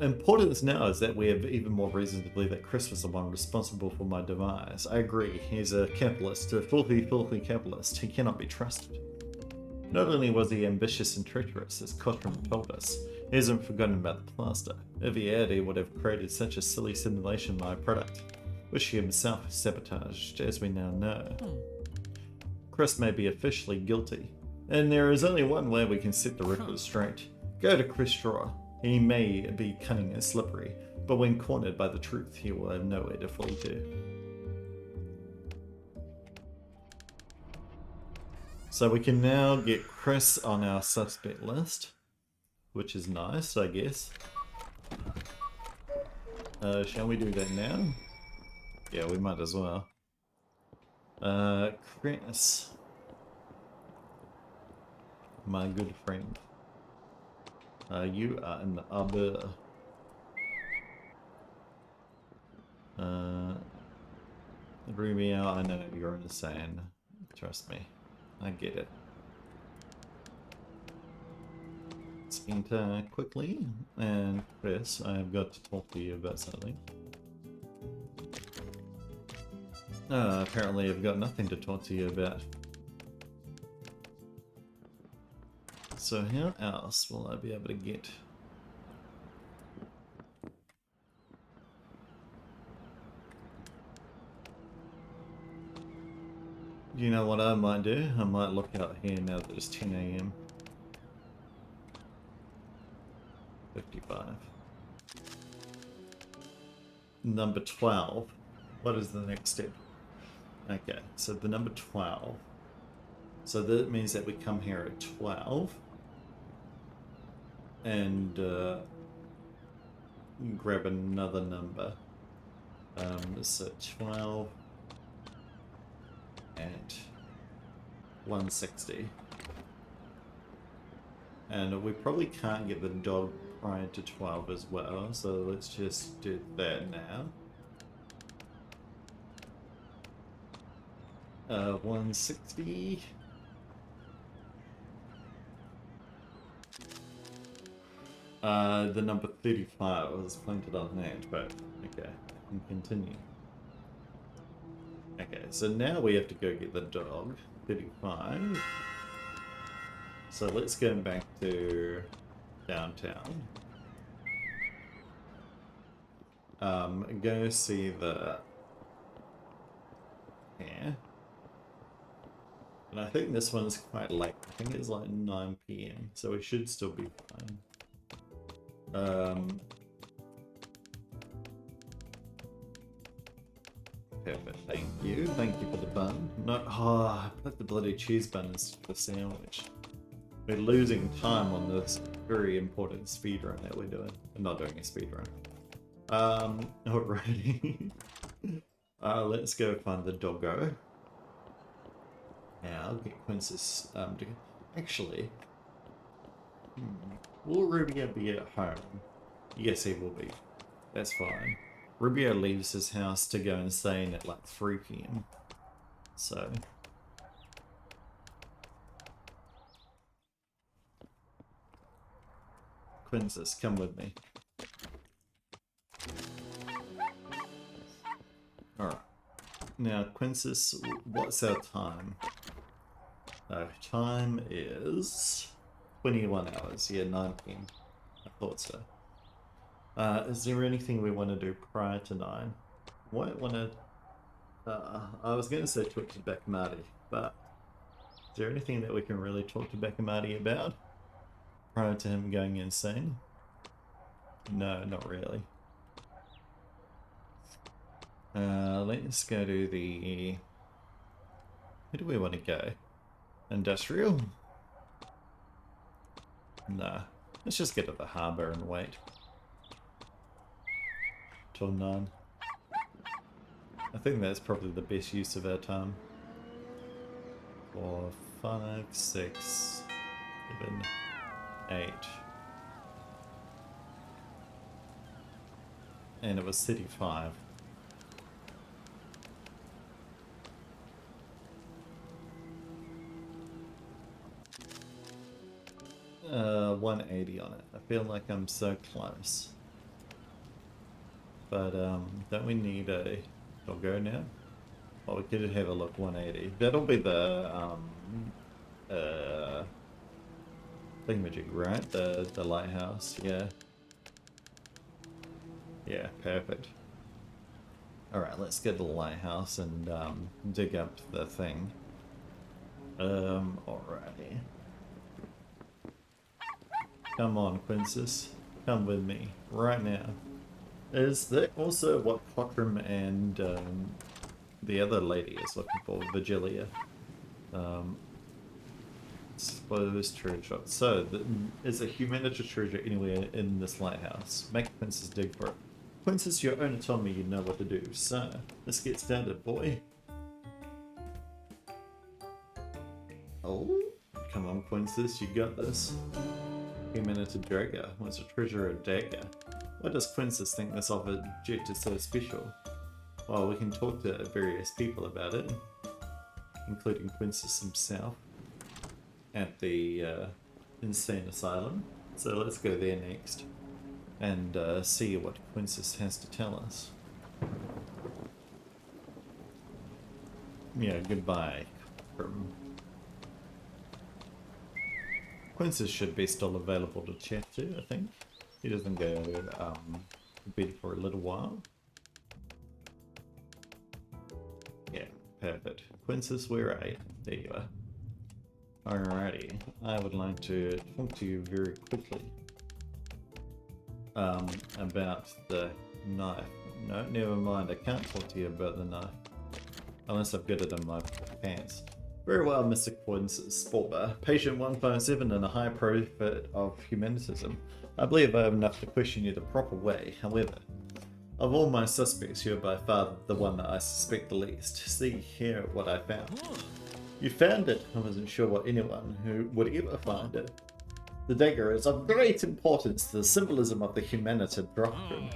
importance now is that we have even more reason to believe that Chris was the one responsible for my demise. I agree, he's a capitalist, a filthy capitalist. He cannot be trusted. Not only was he ambitious and treacherous, as Cochrane told us, he hasn't forgotten about the plaster. If he had, he would have created such a silly simulation like product, which he himself sabotaged, as we now know. Chris may be officially guilty, and there is only one way we can set the record straight. Go to Chris Straw. He may be cunning and slippery, but when cornered by the truth, he will have nowhere to flee to. So we can now get Chris on our suspect list, which is nice, I guess. Shall we do that now? Yeah, we might as well. Chris. My good friend. You are in the other. Rubio, I know you're insane. Trust me. I get it. Let's enter quickly. And Chris, I've got to talk to you about something. Apparently I've got nothing to talk to you about. So how else will I be able to get... You know what I might do? I might look out here now that it's 10 AM. 55. Number 12. What is the next step? Okay, so the number 12. So that means that we come here at 12. And grab another number. So 12 and 160. And we probably can't get the dog prior to 12 as well, so let's just do that now. 160. The number 35 was pointed on that, but okay, I can continue. Okay, so now we have to go get the dog, 35. So let's go back to downtown. Go see the... Yeah. And I think this one's quite late. I think it's like 9 PM, so we should still be fine. Perfect, thank you. Thank you for the bun. No, I put the bloody cheese bun instead of the sandwich. We're losing time on this very important speed run that we're doing. I'm not doing a speed run. Alrighty. Let's go find the doggo. Now, get Quincy's, actually, will Rubio be at home? Yes, he will be. That's fine. Rubio leaves his house to go insane at like 3 PM. So... Quintus, come with me. Alright. Now, Quintus, what's our time? Our time is 21 hours. Yeah, 9 PM. I thought so. Is there anything we want to do prior to 9? Might want to... I was going to say talk to Bakamati, but is there anything that we can really talk to Bakamati about prior to him going insane? No, not really. Let's go to the... Where do we want to go? Industrial? Nah. Let's just get to the harbour and wait. Till 9. I think that's probably the best use of our time. 4, 5, 6, 7, 8. And it was 35. Uh, 180 on it. I feel like I'm so close. But don't we need a doggo now? Oh, we could have a look. 180. That'll be the thingamajig, right? The lighthouse. Yeah. Yeah, perfect. Alright, let's get to the lighthouse and dig up the thing. Alrighty. Come on, Princess. Come with me. Right now. Is that also what Cockram and the other lady is looking for, Vigilia? Suppose treasure. So, is a humanity treasure anywhere in this lighthouse? Make Princess dig for it. Princess, your owner told me you know what to do, so let's get started, boy. Oh, come on, Princess, you got this. Humanity dagger. What's a treasure a dagger? Why does Princess think this object is so special? Well, we can talk to various people about it, including Princess himself at the insane asylum. So let's go there next and see what Princess has to tell us. Yeah, goodbye. Princess should be still available to chat to, I think. He doesn't go to bed for a little while. Yeah, perfect. Princess, where are you? There you are. Alrighty, I would like to talk to you very quickly. about the knife. No, never mind. I can't talk to you about the knife. Unless I've got it in my pants. Very well, Mr. Quintus, Sporber. Patient 157 and a high profit of humanitism. I believe I have enough to question you the proper way. However, of all my suspects, you are by far the one that I suspect the least. See here what I found. You found it. I wasn't sure what anyone who would ever find it. The dagger is of great importance to the symbolism of the humanity doctrine.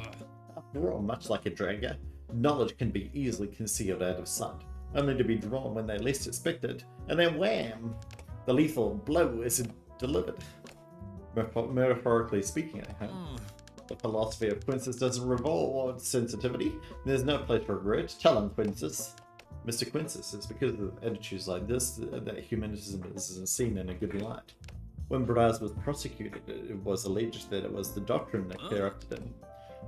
After all, much like a dagger, knowledge can be easily concealed out of sight, only to be drawn when they least expect it, and then wham! The lethal blow is delivered. Metaphorically speaking, I hope. The philosophy of Quintus doesn't reward sensitivity. There's no place for regret. Tell him, Quintus. Mr. Quintus, it's because of attitudes like this that humanism is seen in a good light. When Bearz was prosecuted, it was alleged that it was the doctrine that corrupted him.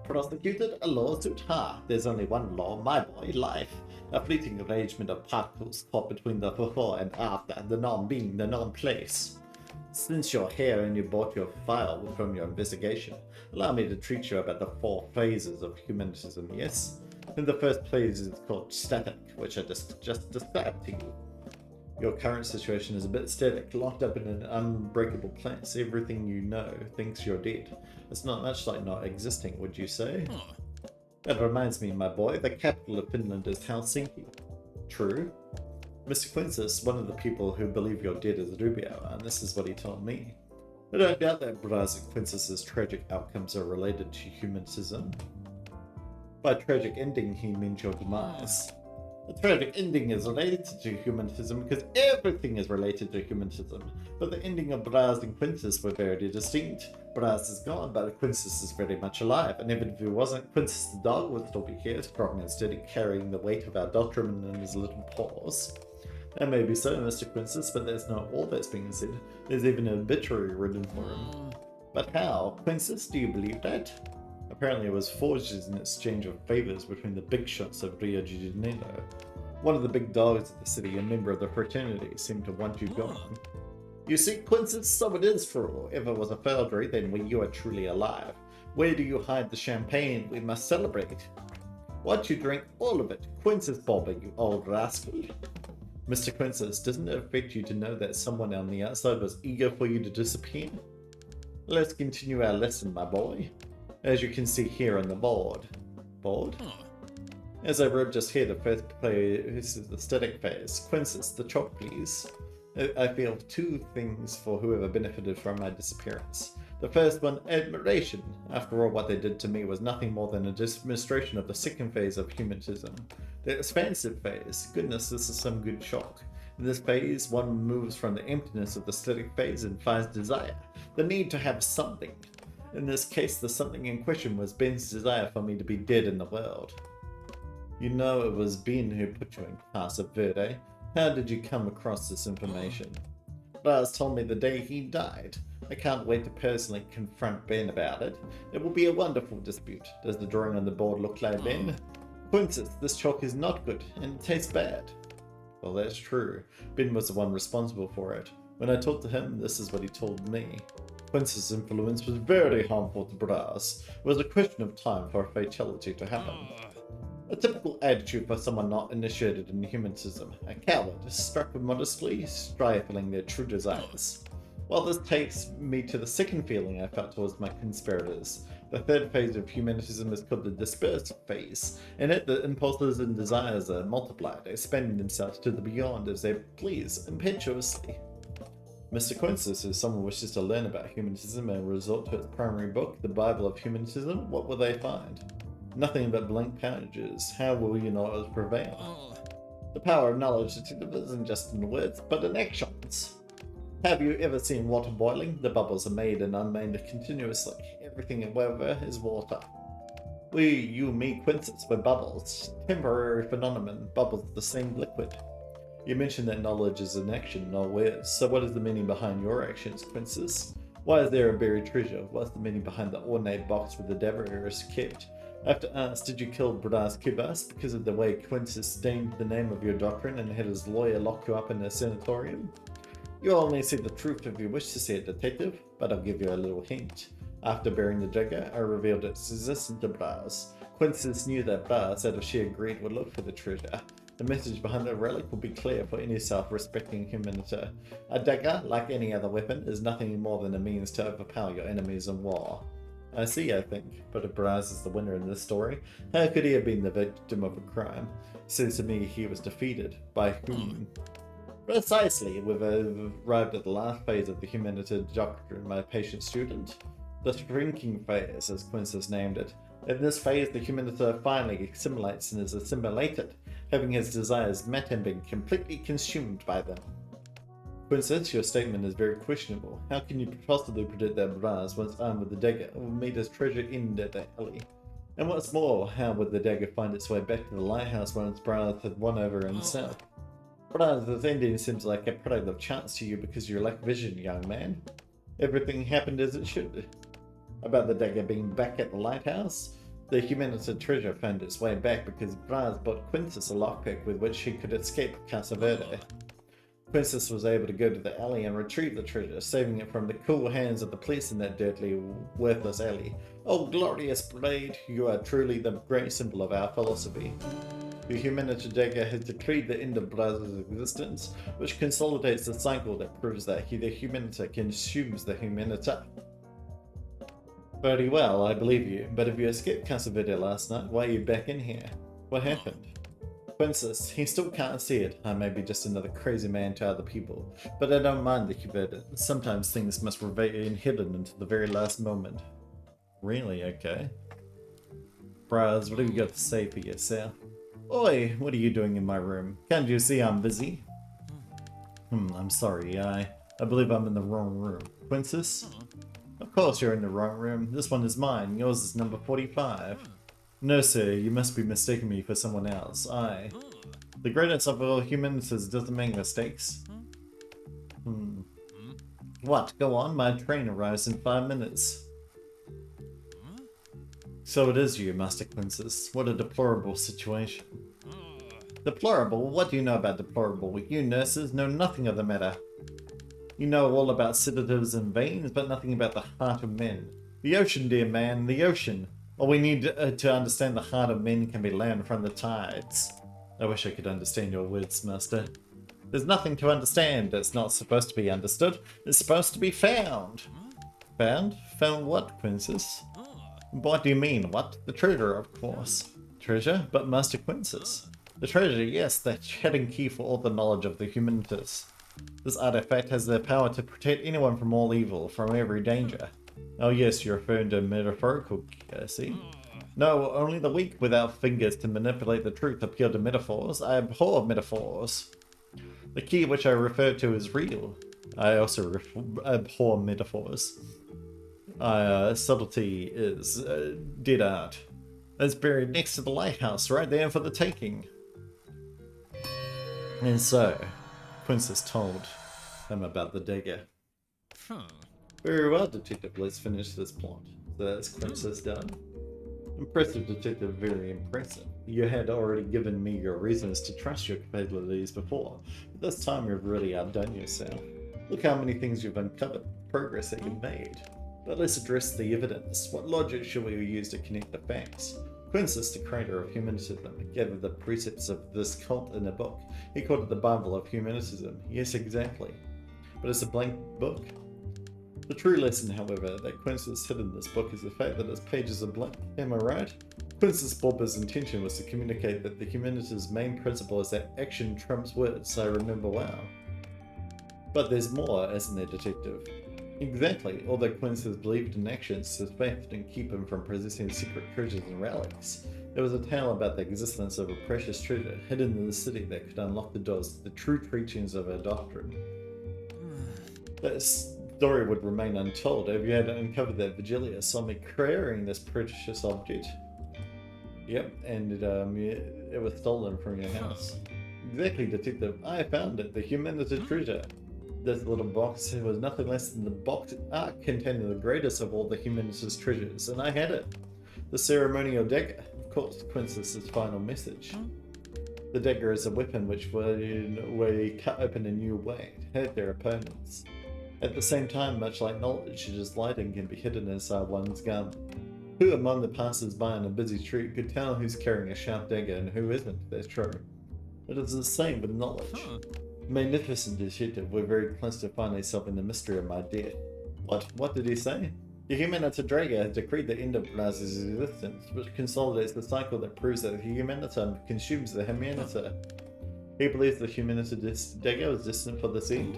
Prosecuted? A lawsuit? Ha! There's only one law, my boy, life. A fleeting arrangement of particles caught between the before and after, the non-being, the non-place. Since you're here and you bought your file from your investigation, allow me to treat you about the 4 phases of humanism, yes? In the first phase is called static, which I just described to you. Your current situation is a bit static, locked up in an unbreakable place. Everything you know thinks you're dead. It's not much like not existing, would you say? That reminds me, my boy, the capital of Finland is Helsinki. True. Mr. Quintus, one of the people who believe you're dead is Rubio, and this is what he told me. I don't doubt that Bearz and Quintus's tragic outcomes are related to humanism. By tragic ending, he means your demise. The tragic ending is related to humanism because everything is related to humanism. But the ending of Bearz and Quintus were very distinct. Bearz is gone, but Quintus is very much alive. And even if he wasn't, Quintus the dog would still be here, strong and steady, carrying the weight of our doctrine in his little paws. That may be so, Mr. Quintus, but that's not all that's being said. There's even an obituary written for him. But how? Quintus, do you believe that? Apparently it was forged as an exchange of favours between the big shots of Rio de Janeiro. One of the big dogs of the city, a member of the fraternity, seemed to want you gone. You see, Quintus, so it is for all. If it was a foundry, then you are truly alive. Where do you hide the champagne? We must celebrate. Won't you drink all of it? Quintus Bobber, you old rascal. Mr. Quintus, doesn't it affect you to know that someone on the outside was eager for you to disappear? Let's continue our lesson, my boy. As you can see here on the board. Board? As I wrote just here, the first phase is the static phase. Quintus, the chalk, please. I feel 2 things for whoever benefited from my disappearance. The first one, admiration. After all, what they did to me was nothing more than a demonstration of the second phase of humanism. The expansive phase. Goodness, this is some good chalk. In this phase, one moves from the emptiness of the static phase and finds desire. The need to have something. In this case, the something in question was Ben's desire for me to be dead in the world. You know it was Ben who put you in Casa Verde. How did you come across this information? Bearz told me the day he died. I can't wait to personally confront Ben about it. It will be a wonderful dispute. Does the drawing on the board look like Ben? Quintus, this chalk is not good, and it tastes bad. Well, that's true. Ben was the one responsible for it. When I talked to him, this is what he told me. Quintus' influence was very harmful to Bearz. It was a question of time for a fatality to happen. A typical attitude for someone not initiated in humanism. A coward, struck modestly, stifling their true desires. Well, this takes me to the second feeling I felt towards my conspirators. The third phase of humanism is called the dispersed phase. In it, the impulses and desires are multiplied, expanding themselves to the beyond as they please, impetuously. Mr. Quintus, if someone wishes to learn about humanism and resort to its primary book, the Bible of Humanism, what will they find? Nothing but blank pages. How will you know it prevail? The power of knowledge isn't just in words, but in actions. Have you ever seen water boiling? The bubbles are made and unmade continuously. Everything, however, is water. We, you, me, Quintus, were bubbles. Temporary phenomenon, bubbles of the same liquid. You mentioned that knowledge is an action, not words. So what is the meaning behind your actions, Quintus? Why is there a buried treasure? What's the meaning behind the ornate box where the dagger is kept? I have to ask, did you kill Bearz Cuba because of the way Quintus stained the name of your doctrine and had his lawyer lock you up in a sanatorium? You'll only see the truth if you wish to see it, detective, but I'll give you a little hint. After burying the dagger, I revealed its existence to Bearz. Quintus knew that Bearz, that if she agreed, would look for the treasure. The message behind the relic will be clear for any self-respecting humanitor. A dagger, like any other weapon, is nothing more than a means to overpower your enemies in war. I see, I think, but if Bearz is the winner in this story, how could he have been the victim of a crime? Seems to me he was defeated. By whom? Precisely, we've arrived at the last phase of the humanitor doctrine, my patient student. The shrinking phase, as Quintus named it. In this phase, the humanitor finally assimilates and is assimilated, having his desires met and being completely consumed by them. Quintus, your statement is very questionable. How can you possibly predict that Bearz, once armed with the dagger, will meet his treasure in that alley? And what's more, how would the dagger find its way back to the lighthouse once Bearz had won over himself? Bearz's ending seems like a product of chance to you because you lack vision, young man. Everything happened as it should. About the dagger being back at the lighthouse, the humanitor treasure found its way back because Bearz bought Quintus a lockpick with which he could escape Casa Verde. Quintus was able to go to the alley and retrieve the treasure, saving it from the cool hands of the police in that dirtily worthless alley. Oh, glorious blade, you are truly the great symbol of our philosophy. The humanitor dagger has decreed the end of Bearz's existence, which consolidates the cycle that proves that the humanitor consumes the humanitor. Very well, I believe you, but if you escaped Casa Verde last night, why are you back in here? What happened? Quintus, he still can't see it. I may be just another crazy man to other people, but I don't mind the Cuba. Sometimes things must remain hidden until the very last moment. Really? Okay. Bearz, what have you got to say for yourself? Oi, what are you doing in my room? Can't you see I'm busy? I'm sorry, I believe I'm in the wrong room. Quintus? Of course you're in the wrong room. This one is mine. Yours is number 45. No, sir, you must be mistaking me for someone else. The greatest of all humans doesn't make mistakes. What? Go on, my train arrives in 5 minutes. So it is you, Master Quintus. What a deplorable situation. Deplorable? What do you know about deplorable? You nurses know nothing of the matter. You know all about sedatives and veins, but nothing about the heart of men. The ocean, dear man, the ocean. All we need to understand the heart of men can be learned from the tides. I wish I could understand your words, Master. There's nothing to understand. It's not supposed to be understood. It's supposed to be found. Found? Found what, Quintus? What do you mean, what? The treasure, of course. Treasure? But Master Quintus. The treasure, yes, the hidden key for all the knowledge of the humanities. This artifact has the power to protect anyone from all evil, from every danger. Oh yes, you're referring to metaphorical key, I see. No, only the weak without fingers to manipulate the truth appeal to metaphors. I abhor metaphors. The key which I refer to is real. I also abhor metaphors. Subtlety is dead art. It's buried next to the lighthouse, right there for the taking. And so, Quintus told him about the dagger. Very well, Detective, let's finish this plot. So that's Quintus done. Impressive, Detective, very impressive. You had already given me your reasons to trust your capabilities before, but this time you've really outdone yourself. Look how many things you've uncovered, progress that you've made. But let's address the evidence. What logic should we use to connect the facts? Quintus, the creator of humanism, gathered the precepts of this cult in a book. He called it the Bible of Humanism. Yes, exactly. But it's a blank book. The true lesson, however, that Quintus hid in this book is the fact that its pages are blank. Am I right? Quintus Bulba's intention was to communicate that the humanity's main principle is that action trumps words, I remember well. But there's more, isn't there, Detective? Exactly, although Quintus believed in actions his faith didn't keep him from possessing secret treasures and relics. There was a tale about the existence of a precious treasure hidden in the city that could unlock the doors to the true teachings of our doctrine. That story would remain untold if you had uncovered that Virgilia saw me carrying this precious object. Yep, and it was stolen from your house. Exactly, Detective. I found it, the humanity treasure. This little box was nothing less than the box art containing the greatest of all the humanity's treasures, and I had it. The ceremonial dagger, of course, Quintus's final message. The dagger is a weapon which, when we cut open a new way, hurt their opponents. At the same time, much like knowledge, it is light and can be hidden inside one's garment. Who among the passers-by on a busy street could tell who's carrying a sharp dagger and who isn't? That's true. It is the same with knowledge. Magnificent detective, we're very close to finding solving the mystery of my death. What? What did he say? The Humanita Draga has decreed the end of Bearz's existence, which consolidates the cycle that proves that the Humanita consumes the Humanita. He believes the Humanita Dagger was destined for this end.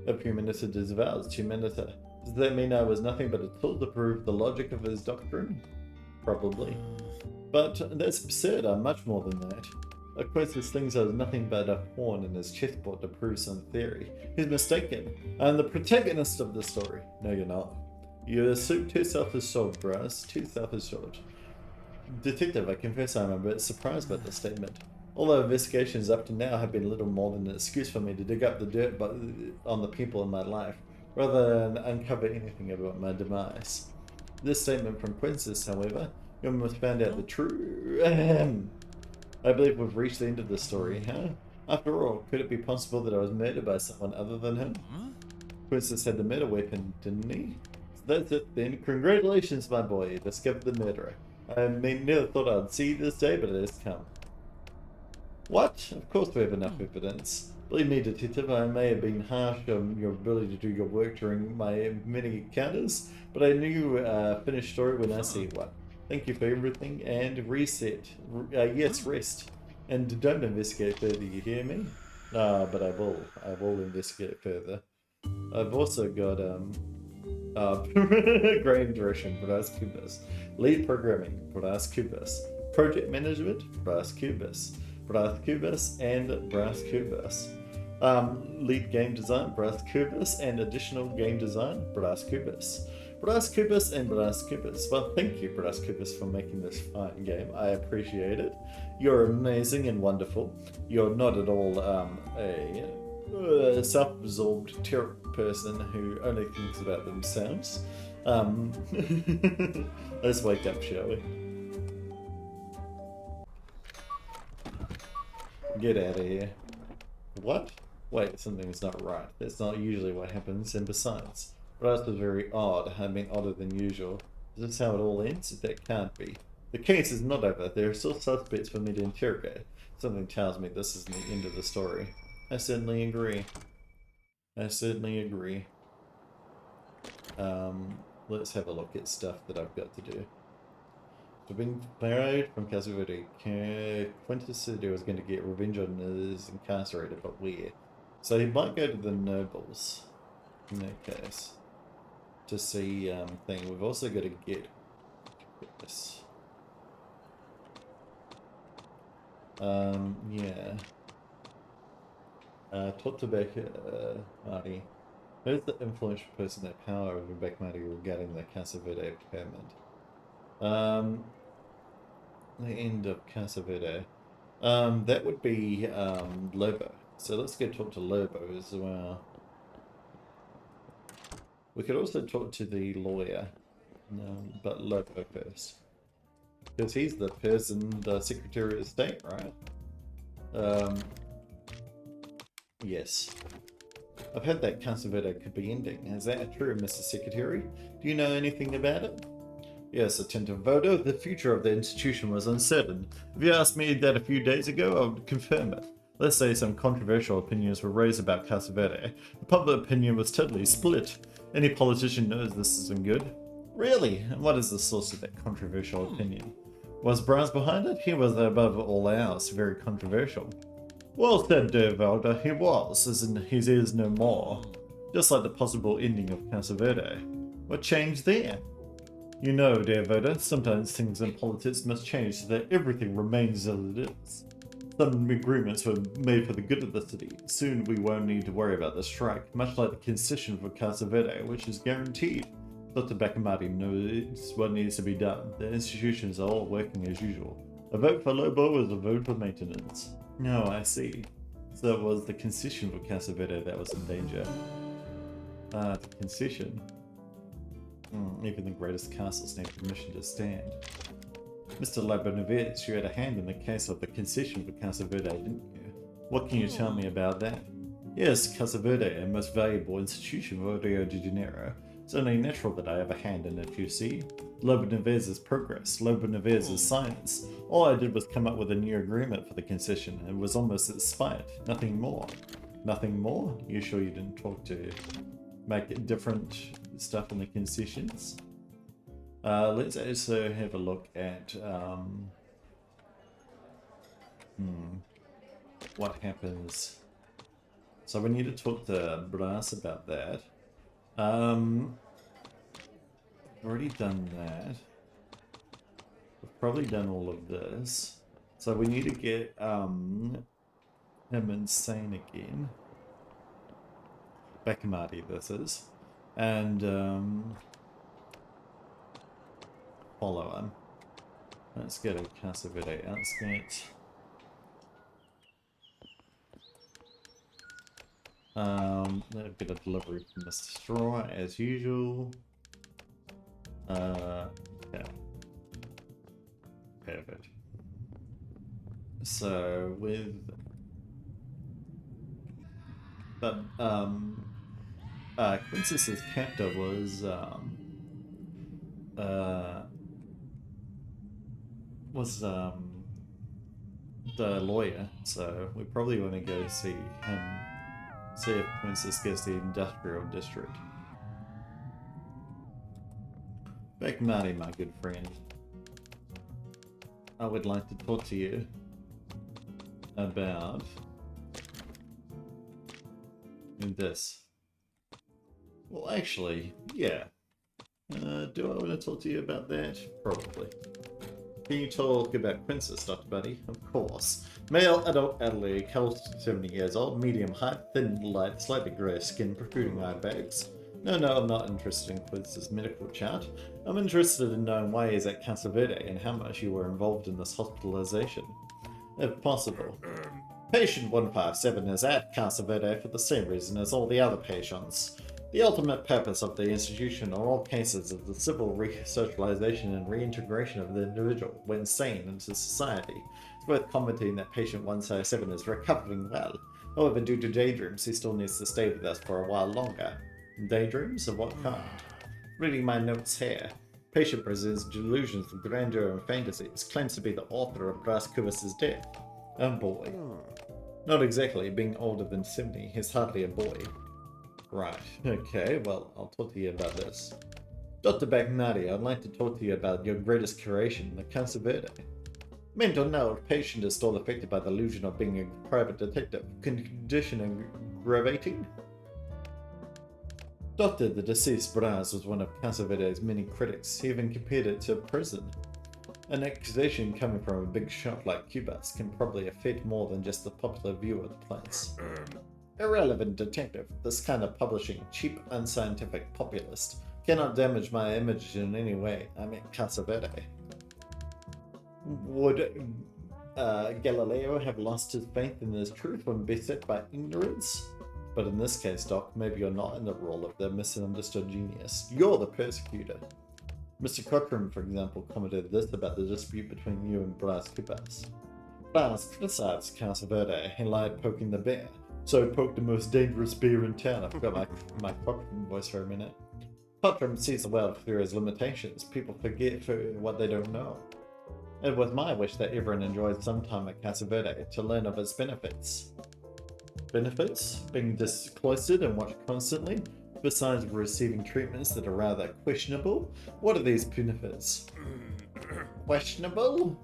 If Humanita devours Humanita, does that mean I was nothing but a tool to prove the logic of his doctrine? Probably. But that's absurd, I'm much more than that. Of course, this thing is nothing but a pawn in his chessboard to prove some theory. He's mistaken. I'm the protagonist of the story. No, you're not. You're too self-assured, Bearz. Too self-assured. Detective, I confess I'm a bit surprised by this statement. Although investigations up to now have been little more than an excuse for me to dig up the dirt on the people in my life, rather than uncover anything about my demise. This statement from Quintus, however, you almost found out the truth. I believe we've reached the end of the story, huh? After all, could it be possible that I was murdered by someone other than him? Quintus had the murder weapon, didn't he? So that's it then. Congratulations, my boy. You discovered the murderer. I never thought I'd see this day, but it has come. What? Of course we have enough evidence. Believe me, detective, I may have been harsh on your ability to do your work during my many encounters, but I knew a finished story when I see one. Thank you for everything, and reset. Yes, rest. And don't investigate further, you hear me? But I will. I will investigate further. I've also got, Graham Direction, Bearz Cubus. Lead Programming, Bearz Cubus. Project Management, Bearz Cubus. Bearz Cubus and Bearz Cubus. Lead Game Design, Bearz Cubus, and Additional Game Design, Bearz Cubus. Bearz Cubus and Bearz Cubus. Well, thank you, Bearz Cubus, for making this fine game. I appreciate it. You're amazing and wonderful. You're not at all a self-absorbed, terrible person who only thinks about themselves. Let's wake up, shall we? Get out of here. What? Wait, something's not right. That's not usually what happens, and besides, Bearz was very odd. I mean, odder than usual. Is this how it all ends? That can't be. The case is not over. There are still suspects for me to interrogate. Something tells me this isn't the end of the story. I certainly agree. I certainly agree. Let's have a look at stuff that I've got to do. So being married from Casa Verde, Quintus said he was going to get revenge on his incarcerated, but where? So he might go to the nobles, in that case, to see thing. We've also got to get this. Yeah. Talk to back Marty. Who's the influential person that power over back Marty regarding the Casa Verde payment? The end of Casa Verde. That would be Lobo. So let's go talk to Lobo as well. We could also talk to the lawyer, but Lobo first. Because he's the person, the Secretary of State, right? Yes. I've heard that Casa Verde could be ending. Is that true, Mr. Secretary? Do you know anything about it? Yes, attentive voter, the future of the institution was uncertain. If you asked me that a few days ago, I would confirm it. Let's say some controversial opinions were raised about Casa Verde. The public opinion was totally split. Any politician knows this isn't good. Really? And what is the source of that controversial opinion? Was Bearz behind it? He was above all else very controversial. Well said, dear voter, he was, as in he is no more. Just like the possible ending of Casa Verde. What changed there? You know, dear voter, sometimes things in politics must change so that everything remains as it is. Some agreements were made for the good of the city. Soon we won't need to worry about the strike, much like the concession for Casa Verde, which is guaranteed. Dr. Bakamati knows what needs to be done. The institutions are all working as usual. A vote for Lobo is a vote for maintenance. No, I see. So it was the concession for Casa Verde that was in danger. The concession. Even the greatest castles need permission to stand. Mr. Labonovitz, you had a hand in the case of the concession for Casa Verde, didn't you? What can you tell me about that? Yes, Casa Verde, a most valuable institution for Rio de Janeiro. It's only natural that I have a hand in it, you see. Lobo Neves' progress, Lobo Neves' science. All I did was come up with a new agreement for the concession. It was almost expired. Nothing more. Nothing more? You sure you didn't talk to make it different stuff in the concessions? Let's also have a look at what happens. So we need to talk to Bearz about that. I've already done that. We've probably done all of this. So we need to get him insane again. Bakamati, this is. And follow him. Let's get a Casa Verde outskirts. Let's get a delivery from the store as usual. Yeah. Perfect. So with Princess's captor was the lawyer, so we probably want to go see him, see if Princess gets the industrial district. Back Marty, my good friend. I would like to talk to you about this. Well, actually, yeah. Do I want to talk to you about that? Probably. Can you talk about Princess, Dr. Buddy? Of course. Male, adult, elderly, 70 years old, medium height, thin, light, slightly grey skin, protruding eye bags. No, I'm not interested in Princess' medical chart. I'm interested in knowing why he's at Casa Verde and how much you were involved in this hospitalization. If possible. Patient 157 is at Casa Verde for the same reason as all the other patients. The ultimate purpose of the institution in all cases is the civil re-socialization and reintegration of the individual when sane into society. It's worth commenting that patient 157 is recovering well. However, due to daydreams, he still needs to stay with us for a while longer. Daydreams? Of what kind? Reading my notes here. Patient presents delusions of grandeur and fantasies, claims to be the author of Cuba's death. Oh boy. Not exactly, being older than 70, he's hardly a boy. Right, okay, well, I'll talk to you about this. Dr. Bagnati, I'd like to talk to you about your greatest creation, the Casa Verde. Mental note, patient is still affected by the illusion of being a private detective. Condition aggravating? Doctor, the deceased Bearz was one of Casa Verde's many critics. He even compared it to a prison. An accusation coming from a big shot like Cuba's can probably affect more than just the popular view of the place. Irrelevant detective, this kind of publishing, cheap, unscientific populist, cannot damage my image in any way. I mean, Casa Verde. Would Galileo have lost his faith in his truth when beset by ignorance? But in this case, Doc, maybe you're not in the role of the misunderstood genius. You're the persecutor. Mr. Cochran, for example, commented this about the dispute between you and Bearz Cupas. Bearz criticized Casa Verde. He lied poking the bear. So poked the most dangerous bear in town. I forgot my Cochran voice for a minute. Cochran sees the world through his limitations. People forget for what they don't know. It was my wish that everyone enjoyed some time at Casa Verde to learn of its benefits. Benefits? Being discloistered and watched constantly? Besides receiving treatments that are rather questionable? What are these benefits? Questionable?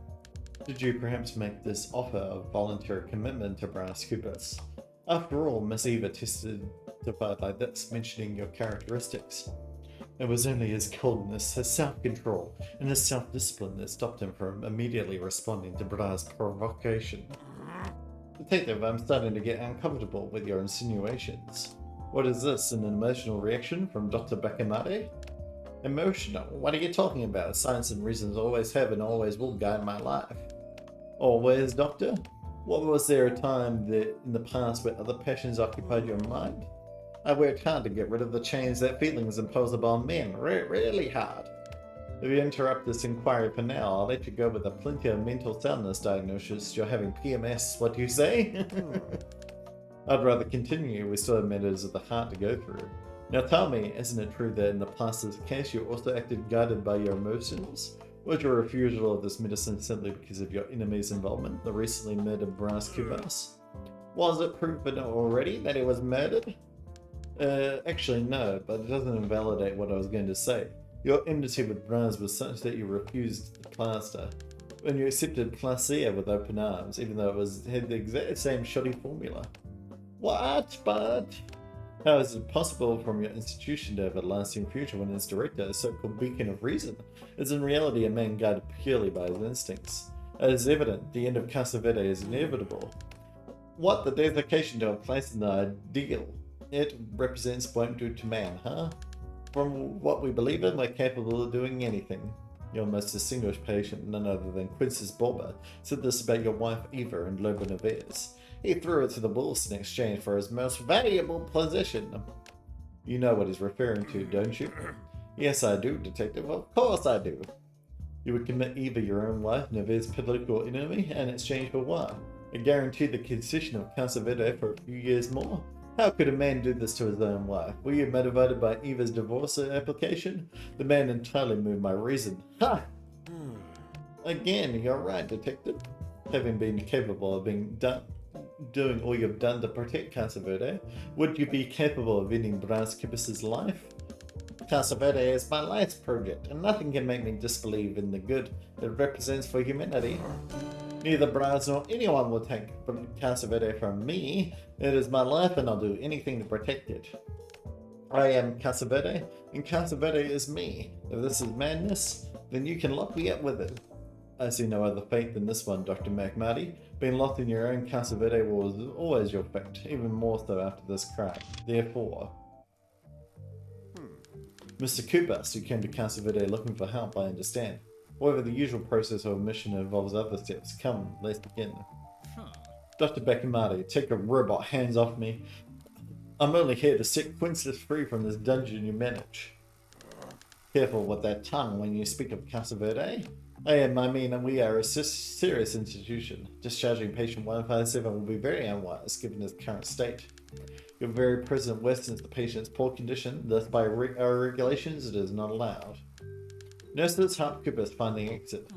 Did you perhaps make this offer of voluntary commitment to Bearz Cupas? After all, Miss Eva testified like this, mentioning your characteristics. It was only his coldness, his self-control, and his self-discipline that stopped him from immediately responding to Bearz's provocation. Detective, I'm starting to get uncomfortable with your insinuations. What is this, an emotional reaction from Dr. Bakamati? Emotional? What are you talking about? Science and reasons always have and always will guide my life. Always, Doctor? What was there a time that in the past where other passions occupied your mind? I worked hard to get rid of the chains that feelings impose upon men, really hard. If you interrupt this inquiry for now, I'll let you go with a plenty of mental soundness diagnosis. You're having PMS, what do you say? I'd rather continue. We still have matters of the heart to go through. Now tell me, isn't it true that in the pastor's case you also acted guided by your emotions? Was your refusal of this medicine simply because of your enemy's involvement, the recently murdered Bearz Cuba? Was it proven already that he was murdered? Actually no, but it doesn't invalidate what I was going to say. Your enmity with Bearz was such that you refused the plaster, when you accepted Placia with open arms, even though it had the exact same shoddy formula. What? But how is it possible from your institution to have a lasting future when its director, a so-called beacon of reason, is in reality a man guided purely by his instincts? As is evident, the end of Casa Verde is inevitable. What the dedication to a place in the ideal? It represents point due to man, huh? From what we believe in, we're capable of doing anything. Your most distinguished patient, none other than Quintus Borba, said this about your wife Eva and Lobo Neves. He threw it to the wolves in exchange for his most valuable possession. You know what he's referring to, don't you? Yes, I do, Detective. Of course I do. You would commit Eva, your own wife, Neves' political enemy, in exchange for what? A guaranteed the concession of Casa Verde for a few years more? How could a man do this to his own wife? Were you motivated by Eva's divorce application? The man entirely moved my reason. Ha! Again, you're right, Detective. Having been capable of doing all you've done to protect Casa Verde, would you be capable of ending Bearz Cubas's life? Casa Verde is my life's project, and nothing can make me disbelieve in the good it represents for humanity. Neither Bearz nor anyone will take Casa Verde from me. It is my life and I'll do anything to protect it. I am Casa Verde, and Casa Verde is me. If this is madness, then you can lock me up with it. I see no other fate than this one, Dr. McMarty. Being locked in your own Casa Verde was always your fate, even more so after this crime. Therefore, Mr. Kubas, who came to Casa Verde looking for help, I understand. However, the usual process of admission involves other steps. Come, let's begin. Dr. Becamati, take your robot hands off me. I'm only here to set Quintus free from this dungeon you manage. Careful with that tongue when you speak of Casa Verde. I mean, we are a serious institution. Discharging patient 157 will be very unwise given his current state. Your very present worsens the patient's poor condition, thus by our regulations it is not allowed. Nurses help Cubas find the exit.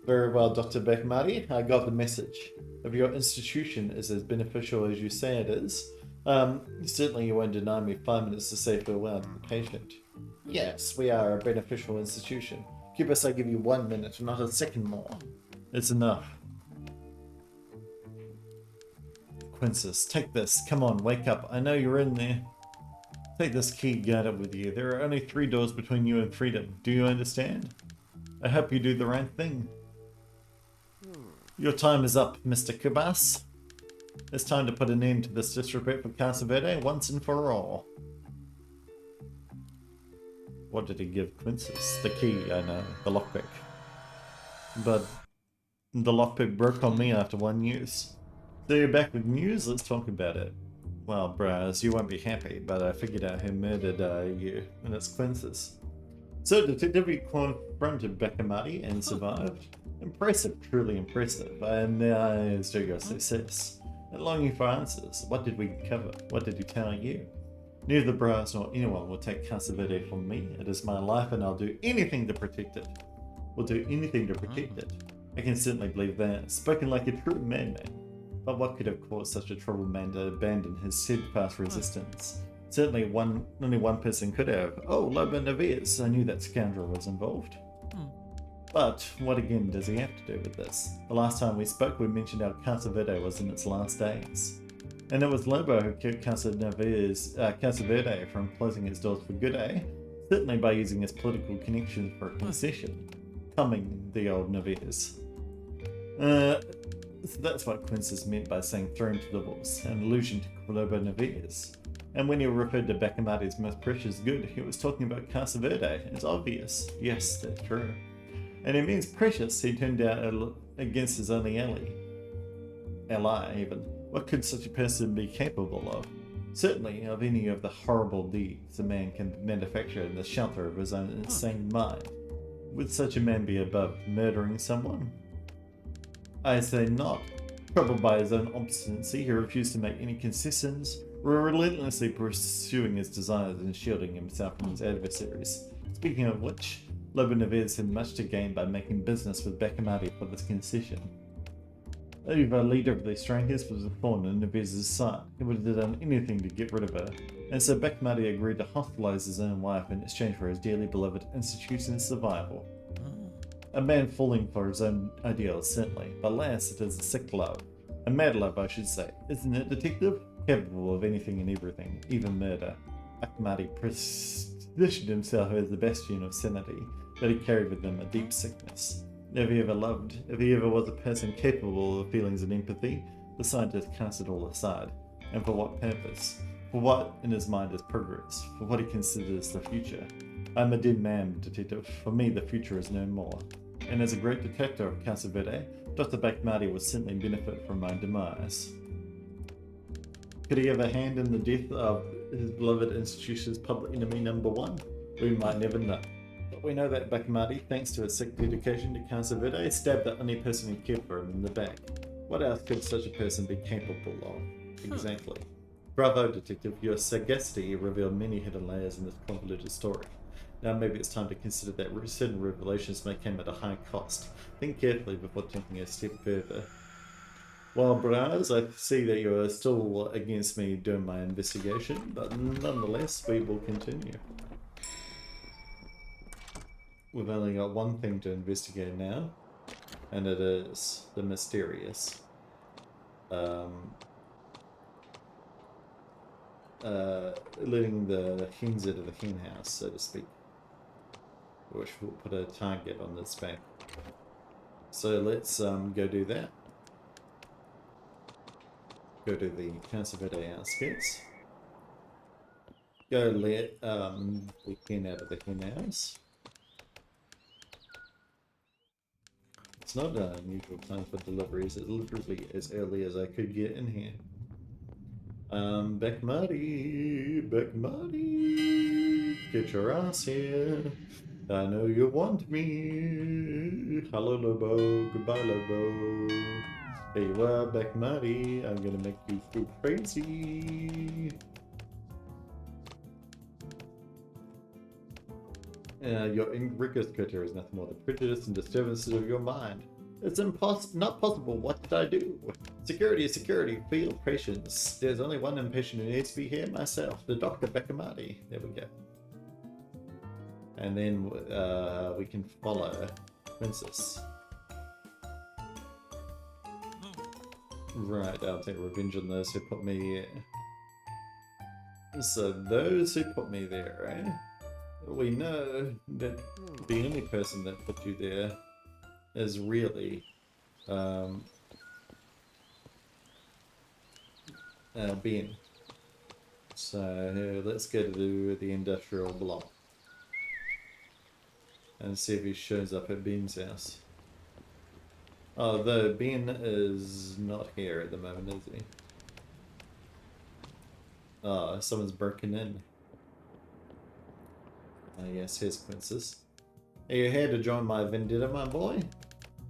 Very well, Dr. Becamati, I got the message. If your institution is as beneficial as you say it is, certainly you won't deny me 5 minutes to say farewell to the patient. Yes, we are a beneficial institution. Cubas, I give you 1 minute, not a second more. It's enough. Quintus, take this. Come on, wake up. I know you're in there. Take this key, guard it with you. There are only 3 doors between you and freedom. Do you understand? I hope you do the right thing. Your time is up, Mr. Cubas. It's time to put an end to this disrespect for Casa Verde once and for all. What did he give Quintus? The key, I know. The lockpick. But the lockpick broke on me after 1 use. So you're back with news? Let's talk about it. Well, Bearz, you won't be happy, but I figured out who murdered you, and it's Quintus. So, Detective, you confronted Becamati and survived. Impressive, truly impressive. And there's your success. And longing for answers. What did we cover? What did he tell you? Neither Bearz nor anyone will take Casa Verde from me. It is my life and I'll do anything to protect it. We'll do anything to protect it. I can certainly believe that. Spoken like a true madman. But what could have caused such a troubled man to abandon his steadfast resistance? Certainly only one person could have. Oh, Lobo Neves. I knew that scoundrel was involved. But what again does he have to do with this? The last time we spoke we mentioned how Casa Verde was in its last days. And it was Lobo who kept Casa Verde from closing its doors for good, eh? Certainly by using his political connections for a concession. Coming, the old Neves. So that's what Quintus meant by saying throw him to the wolves, an allusion to Lobo Neves. And when he referred to Becamati's most precious good, he was talking about Casa Verde. It's obvious. Yes, that's true. And it means precious he turned out against his only ally even. What could such a person be capable of? Certainly of any of the horrible deeds a man can manufacture in the shelter of his own insane mind. Would such a man be above murdering someone? I say not. Troubled by his own obstinacy, he refused to make any concessions, relentlessly pursuing his desires and shielding himself from his adversaries. Speaking of which, Lobo Neves had much to gain by making business with Bakamati for this concession. Eva, leader of the strangers, was a thorn in Neves' side. He would have done anything to get rid of her, and so Bakamati agreed to hostilize his own wife in exchange for his dearly beloved institution's survival. A man falling for his own ideals, certainly, but alas, it is a sick love. A mad love, I should say. Isn't it, detective? Capable of anything and everything, even murder. Bakamati positioned himself as the bastion of sanity, but he carried with him a deep sickness. If he ever loved, if he ever was a person capable of feelings and empathy, the scientist cast it all aside. And for what purpose? For what in his mind is progress? For what he considers the future? I'm a dead man, detective. For me, the future is no more. And as a great detector of Casa Verde, Dr. Bakamati would certainly benefit from my demise. Could he have a hand in the death of his beloved institution's public enemy number one? We might never know. But we know that Bakamati, thanks to his sick dedication to Casa Verde, stabbed the only person who cared for him in the back. What else could such a person be capable of? Exactly. Bravo, detective. Your sagacity revealed many hidden layers in this convoluted story. Now maybe it's time to consider that certain revelations may come at a high cost. Think carefully before taking a step further. Well, Bearz, I see that you are still against me doing my investigation, but nonetheless, we will continue. We've only got one thing to investigate now, and it is the mysterious. Letting the hens out of the hen house, so to speak. Which will put a target on this back. So let's go do that. Go to the Casa Verde outskirts. Go let the hen out of the hen house. It's not an unusual time for deliveries. It's literally as early as I could get in here. Bakamati, get your ass here. I know you want me. Hello, Lobo. Goodbye, Lobo. There you are, Bakamati. I'm gonna make you go crazy. Your rigorous criteria is nothing more than prejudice and disturbances of your mind. It's not possible. What did I do? Security is security. Feel patience. There's only one impatient who needs to be here, myself, the Dr. Bakamati. There we go. And then we can follow Princess. Right, I'll take revenge on those who put me... So those who put me there, eh? We know that the only person that put you there is really Ben. So let's go to the industrial block and see if he shows up at Ben's house. Although Ben is not here at the moment, is he? Oh, someone's broken in. Yes, here's Princess. Are you here to join my vendetta, my boy?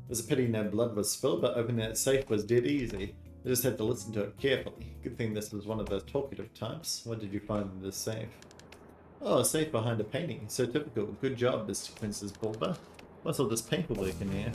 It's a pity no blood was spilled, but opening that safe was dead easy. I just had to listen to it carefully. Good thing this was one of those talkative types. What did you find in this safe? Oh, a safe behind a painting. So typical. Good job, Mr. Princess Bulba. What's all this paperwork in here?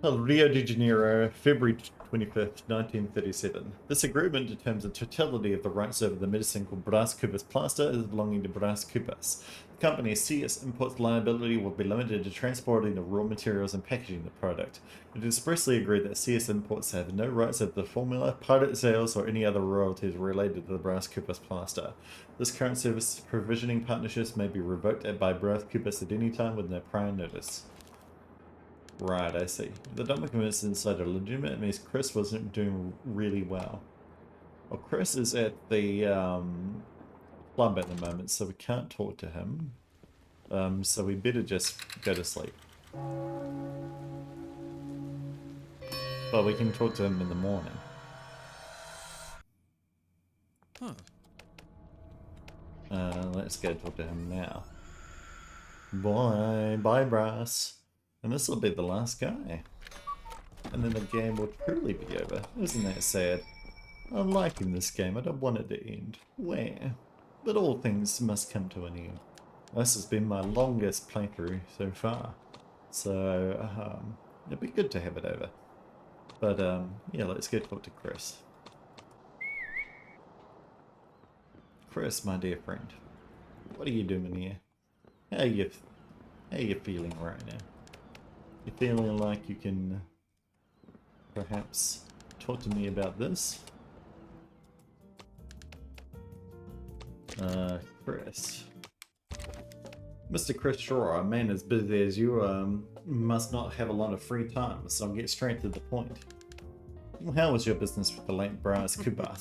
Oh, Rio de Janeiro, February 25th, 1937. This agreement determines the totality of the rights over the medicine called Bearz Cuba's plaster as belonging to Bearz Cuba's. The company CS Imports liability will be limited to transporting the raw materials and packaging the product. It is expressly agreed that CS Imports have no rights over the formula, product sales, or any other royalties related to the Bearz Cuba's plaster. This current service provisioning partnerships may be revoked by Bearz Cuba's at any time with no prior notice. Right, I see. The documents inside are legitimate. It means Chris wasn't doing really well. Well, Chris is at the club at the moment, so we can't talk to him. So we better just go to sleep. But we can talk to him in the morning. Let's go talk to him now. Bye, Bearz. And this will be the last guy. and then the game will truly be over. Isn't that sad? I'm liking this game. I don't want it to end. Where? But all things must come to an end. This has been my longest playthrough so far. So, it'd be good to have it over. But, yeah, let's go talk to Chris. Chris, my dear friend. What are you doing here? How are you feeling right now? You feeling like you can perhaps talk to me about this? Chris. Mr. Chris Shaw, a man as busy as you must not have a lot of free time, so I'll get straight to the point. How was your business with the late Bearz Cuba?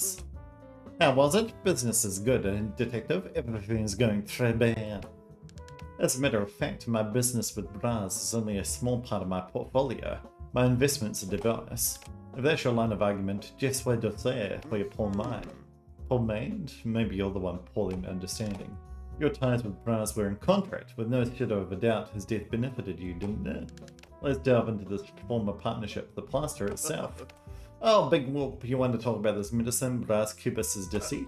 How was it? Business is good, detective. Everything's going très bien. As a matter of fact, my business with Bearz is only a small part of my portfolio. My investments are diverse. If that's your line of argument, just wait to say for your poor mind. Poor mind? Maybe you're the one poorly understanding. Your ties with Bearz were in contract. With no shadow of a doubt, his death benefited you, didn't it? Let's delve into this former partnership, the plaster itself. Oh, big whoop, you want to talk about this medicine, Bearz Cuba's deceit?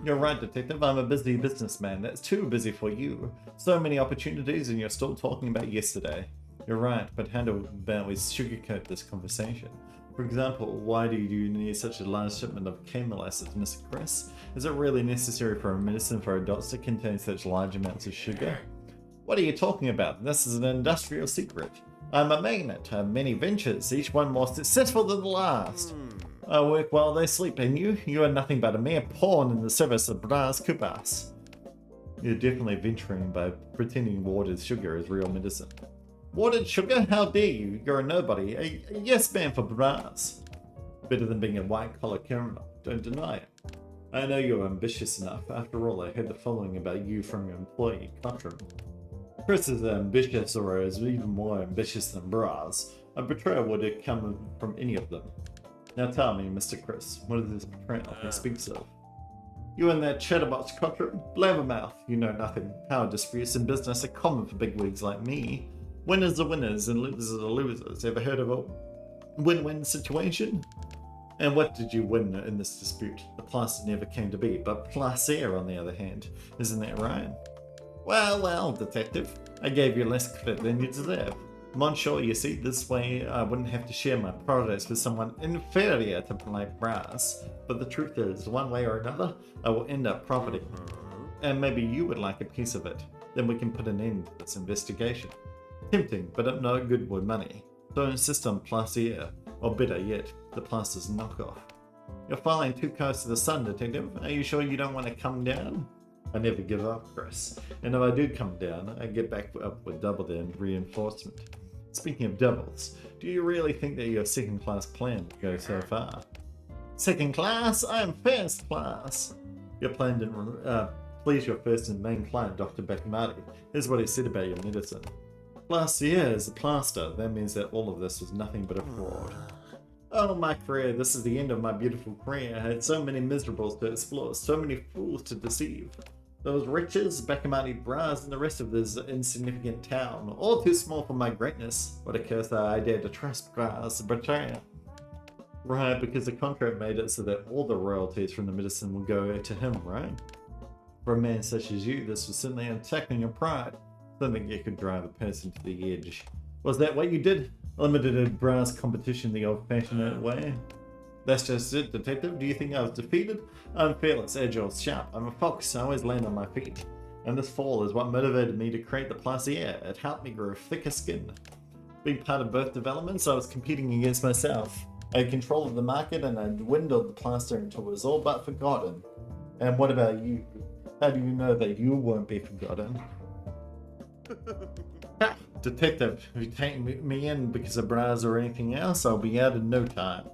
You're right, detective, I'm a busy businessman. That's too busy for you. So many opportunities and you're still talking about yesterday. You're right, but how about we sugarcoat this conversation? For example, why do you need such a large shipment of cane molasses, Mr. Chris? Is it really necessary for a medicine for adults to contain such large amounts of sugar? What are you talking about? This is an industrial secret. I'm a magnate. I have many ventures, each one more successful than the last. I work while they sleep, and you are nothing but a mere pawn in the service of Bearz Cuba. You're definitely venturing by pretending watered sugar is real medicine. Watered sugar? How dare you? You're a nobody. A yes man for Bearz. Better than being a white-collar criminal. Don't deny it. I know you're ambitious enough. After all, I heard the following about you from your employee, Contrim. Chris is ambitious, or is even more ambitious than Bearz. A betrayal would have come from any of them. Now tell me, Mr. Chris, what is this betrayal he speaks of? You and that chatterbox, Contrim? Blabbermouth, you know nothing. Power disputes in business are common for bigwigs like me. Winners are winners and losers are losers. Ever heard of a win-win situation? And what did you win in this dispute? The plaster never came to be, but placer on the other hand. Isn't that right? Well, detective. I gave you less credit than you deserve. Monsieur, you see, this way I wouldn't have to share my products with someone inferior to like Bearz. But the truth is, one way or another, I will end up profiting. And maybe you would like a piece of it. Then we can put an end to this investigation. Tempting, but I'm no good with money. Don't insist on placer, or better yet, the plaster's knockoff. You're flying too close to the sun, detective. Are you sure you don't want to come down? I never give up, Chris. And if I do come down, I get back up with double the reinforcement. Speaking of doubles, do you really think that your second-class plan will go so far? Second class? I'm first class! Your plan didn't please your first and main client, Dr. Bakmati. Here's what he said about your medicine. Plaster is a plaster. That means that all of this was nothing but a fraud. Oh, my career. This is the end of my beautiful career. I had so many miserables to explore, so many fools to deceive. Those riches, Bakmati, Bearz, and the rest of this insignificant town, all too small for my greatness. What a curse that I dared to trust Bearz, betrayal. Right, because the contract made it so that all the royalties from the medicine will go to him, right? For a man such as you, this was certainly attacking your pride. Something that could drive a person to the edge. Was that what you did? Limited Bearz competition the old-fashioned way? That's just it, detective. Do you think I was defeated? I'm fearless, agile, sharp. I'm a fox. I always land on my feet. And this fall is what motivated me to create the placer. It helped me grow thicker skin. Being part of both developments, I was competing against myself. I had control of the market and I dwindled the plaster until it was all but forgotten. And what about you? How do you know that you won't be forgotten? Ha! Detective, if you take me in because of Bearz or anything else, I'll be out in no time.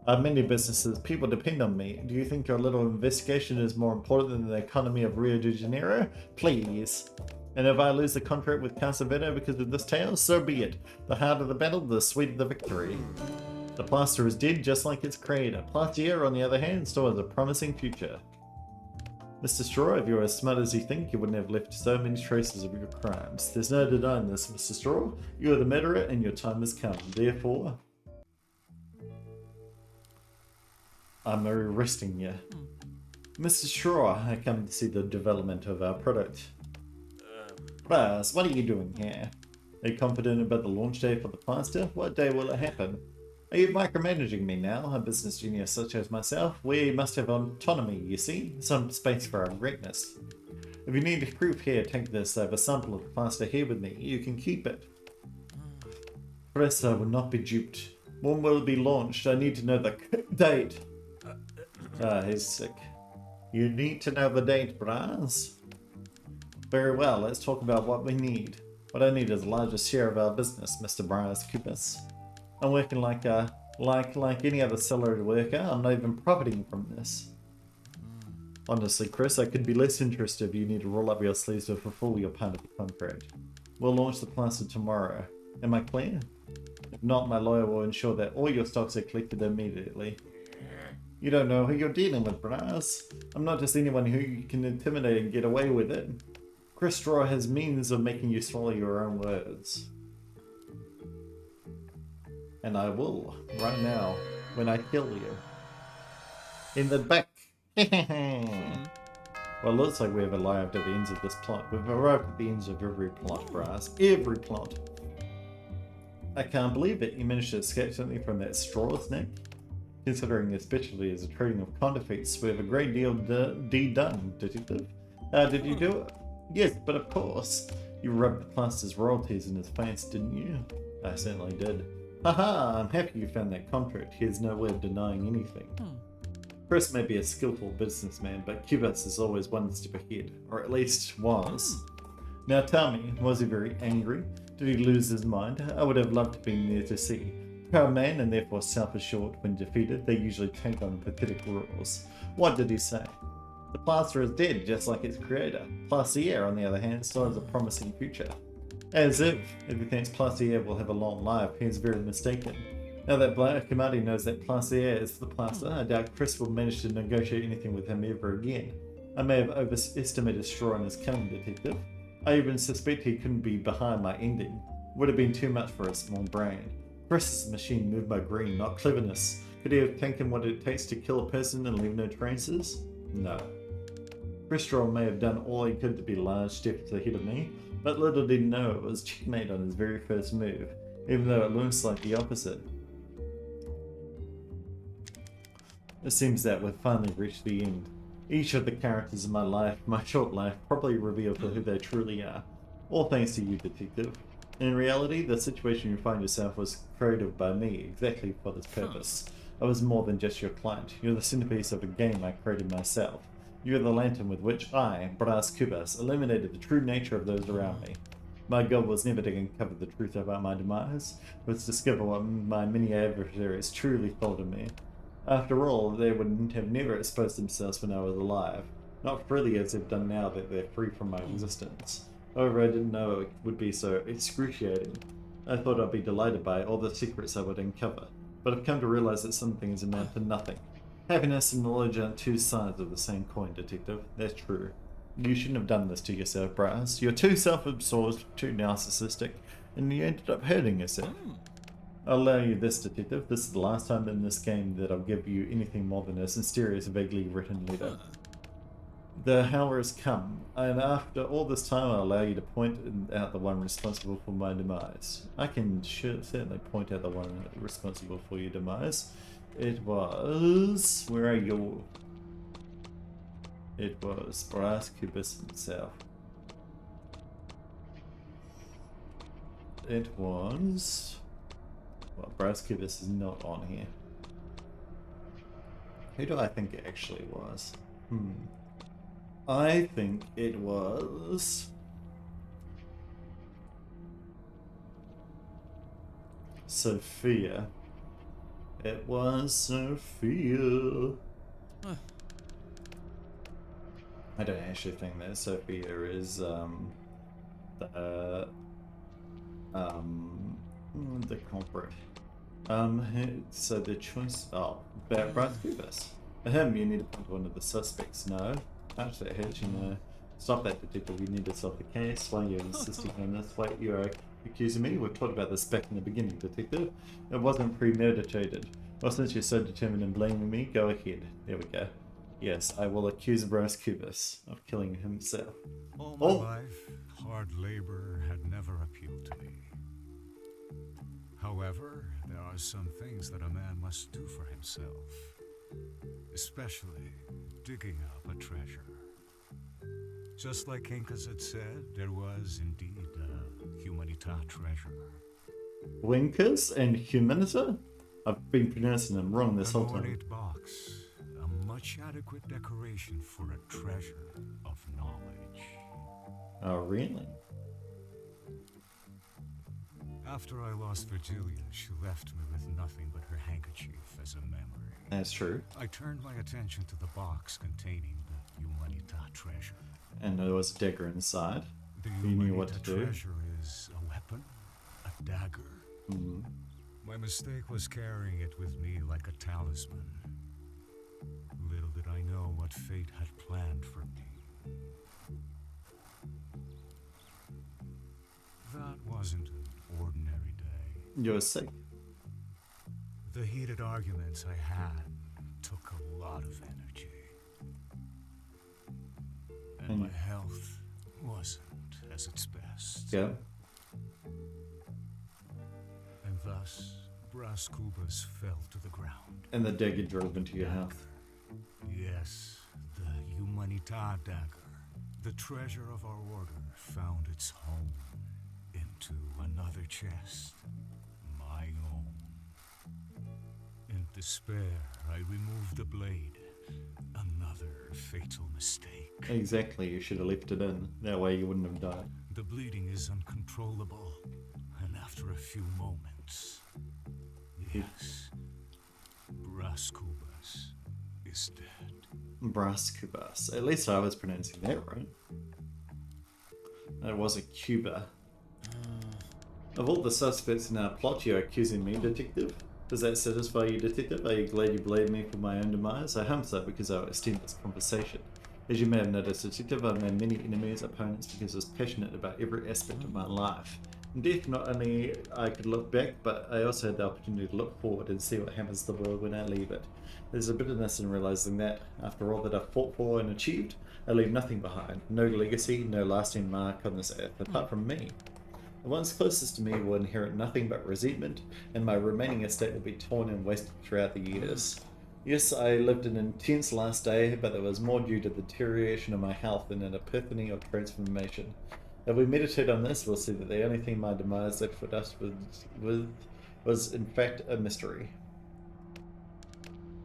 I have many businesses, people depend on me. Do you think your little investigation is more important than the economy of Rio de Janeiro? Please. And if I lose the contract with Casaveto because of this tale, so be it. The harder the battle, the sweeter the victory. The plaster is dead just like its creator. Plaster, on the other hand, still has a promising future. Mr. Straw, if you're as smart as you think, you wouldn't have left so many traces of your crimes. There's no denying this, Mr. Straw. You are the murderer and your time has come. Therefore... I'm arresting you. Mr. Straw, I come to see the development of our product. Bearz, what are you doing here? Are you confident about the launch day for the plaster? What day will it happen? Are you micromanaging me now? A business genius such as myself? We must have autonomy, you see? Some space for our greatness. If you need proof here, take this. I have a sample of the plaster here with me. You can keep it. Chris, I will not be duped. When will it be launched? I need to know the date. He's sick. You need to know the date, Bearz. Very well, let's talk about what we need. What I need is the largest share of our business, Mr. Bearz Cuba. I'm working like any other salaried worker. I'm not even profiting from this. Honestly, Chris, I could be less interested if you need to roll up your sleeves to fulfill your part of the contract. We'll launch the plaster tomorrow. Am I clear? If not, my lawyer will ensure that all your stocks are collected immediately. You don't know who you're dealing with, Bearz. I'm not just anyone who you can intimidate and get away with it. Chris Straw has means of making you swallow your own words. And I will, right now, when I kill you. In the back. Well, it looks like we have arrived at the ends of this plot. We've arrived at the ends of every plot, Bearz. Every plot. I can't believe it. You managed to escape something from that straw's neck. Considering your specialty is the trading of counterfeits, we have a great deal done, detective. Did you do it? Yes, but of course. You rubbed the plaster's royalties in his face, didn't you? I certainly did. Haha, I'm happy you found that contract. He has no way of denying anything. Chris may be a skillful businessman, but Cubas is always one step ahead, or at least was. Now tell me, was he very angry? Did he lose his mind? I would have loved to be there to see. Proud man and therefore self-assured when defeated, they usually take on pathetic roles. What did he say? The plaster is dead, just like its creator. Plastier, on the other hand, still has a promising future. As if he thinks Plastier will have a long life, he is very mistaken. Now that Kamadi knows that Plastier is the plaster, I doubt Chris will manage to negotiate anything with him ever again. I may have overestimated Straw in his cunning, detective. I even suspect he couldn't be behind my ending. Would have been too much for a small brain. Chris's machine moved by greed, not cleverness. Could he have taken what it takes to kill a person and leave no traces? No. Chris Straw may have done all he could to be large steps ahead of me, but little did he know it was checkmate on his very first move, even though it looks like the opposite. It seems that we've finally reached the end. Each of the characters in my life, my short life, probably revealed who they truly are. All thanks to you, detective. In reality, the situation you find yourself was created by me exactly for this purpose. I was more than just your client. You're the centerpiece of a game I created myself. You're the lantern with which I, Bearz Cuba, eliminated the true nature of those around me. My goal was never to uncover the truth about my demise, but to discover what my many adversaries truly thought of me. After all, they would have never exposed themselves when I was alive, not freely as they've done now that they're free from my existence. However, I didn't know it would be so excruciating. I thought I'd be delighted by all the secrets I would uncover, but I've come to realize that some things amount to nothing. Happiness and knowledge are two sides of the same coin, detective. That's true. You shouldn't have done this to yourself, Bearz. You're too self-absorbed, too narcissistic, and you ended up hurting yourself. I'll allow you this, detective. This is the last time in this game that I'll give you anything more than a mysterious, vaguely written letter. The hour has come, and after all this time I'll allow you to point out the one responsible for my demise. I can certainly point out the one responsible for your demise. It was... where are you? It was Bearz Cuba himself. It was... well, Bearz Cuba is not on here. Who do I think it actually was? I think it was... Sophia. It was Sophia. I don't actually think that Sophia is the culprit. So the choice. Oh, Bearz Cuba. For him, you need to point to one of the suspects. No, touch that hurt. You know, stop that, detective. You need to solve the case. Why you're insisting on this? Wait, you're accusing me? We've talked about this back in the beginning, Detective. It wasn't premeditated. Well, since you're so determined in blaming me, go ahead. There we go. Yes, I will accuse Posthumous of killing himself. All my life, hard labor had never appealed to me. However, there are some things that a man must do for himself, especially digging up a treasure. Just like Incas had said, there was indeed a Humanita treasure. Winkers and Humanita? I've been pronouncing them wrong this whole time. An ornate box, a much adequate decoration for a treasure of knowledge. Oh, really? After I lost Virgilia, she left me with nothing but her handkerchief as a memory. That's true. I turned my attention to the box containing the Humanita treasure. And there was a dagger inside. The You knew what to Humanita do. treasure is a weapon, a dagger. Mm-hmm. My mistake was carrying it with me like a talisman. Little did I know what fate had planned for me. That wasn't an ordinary day. You were sick. The heated arguments I had took a lot of energy. And my health wasn't as its best. Yeah. And thus, Brass Cubas fell to the ground. And the dagger drove into your house. Yes, the Humanita dagger. The treasure of our order found its home into another chest, my own. In despair, I removed the blade. Another fatal mistake. Exactly, you should have left it in. That way you wouldn't have died. The bleeding is uncontrollable, and after a few moments, yes, Brass Cubas is dead. Brass Cubas. At least I was pronouncing that right. It was a Cuba. Of all the suspects in our plot, you're accusing me, Detective? Does that satisfy you, Detective? Are you glad you blamed me for my own demise? I hope so, because I will extend this conversation. As you may have noticed, Detective, I've made many enemies, opponents, because I was passionate about every aspect of my life. In death, not only I could look back, but I also had the opportunity to look forward and see what happens to the world when I leave it. There's a bitterness in realizing that, after all that I've fought for and achieved, I leave nothing behind. No legacy, no lasting mark on this earth, apart from me. The ones closest to me will inherit nothing but resentment, and my remaining estate will be torn and wasted throughout the years. Yes, I lived an intense last day, but it was more due to the deterioration of my health than an epiphany or transformation. If we meditate on this, we'll see that the only thing my demise left for us was in fact a mystery.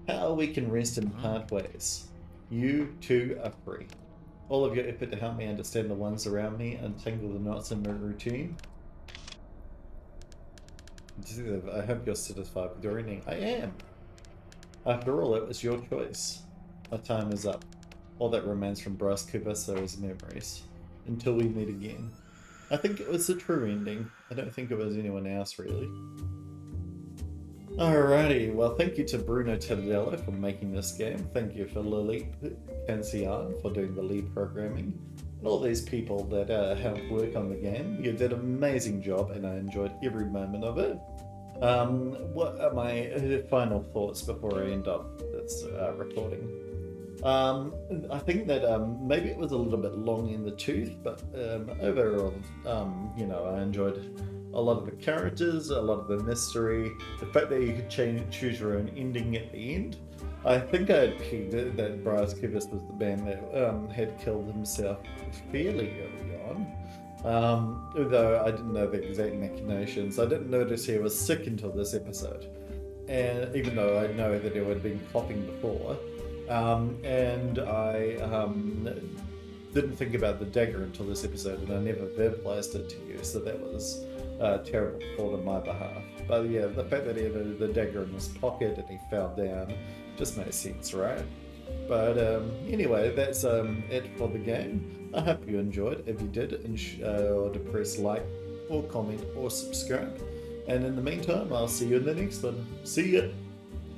How we can rest and part ways. You too are free. All of your effort to help me understand the ones around me, untangle the knots in my routine. I hope you're satisfied with your ending. I am. After all, it was your choice. My time is up. All that remains from Brass Cubas are his memories. Until we meet again. I think it was the true ending. I don't think it was anyone else, really. Alrighty, well thank you to Bruno Taddeo for making this game. Thank you for Lily Cancian for doing the lead programming. And all these people that helped work on the game. You did an amazing job and I enjoyed every moment of it. What are my final thoughts before I end up this recording? I think that maybe it was a little bit long in the tooth, but overall, you know, I enjoyed a lot of the characters, a lot of the mystery, the fact that you could choose your own ending at the end. I think I had pegged it that Brass Cubas was the man that had killed himself fairly early on. Although I didn't know the exact machinations. I didn't notice he was sick until this episode. And even though I know that he would have been coughing before. And I didn't think about the dagger until this episode, and I never verbalized it to you, so that was a terrible thought on my behalf. But yeah, the fact that he had the dagger in his pocket and he fell down just makes sense, right? But anyway, that's it for the game. I hope you enjoyed. If you did, or to press like, or comment, or subscribe. And in the meantime, I'll see you in the next one. See ya!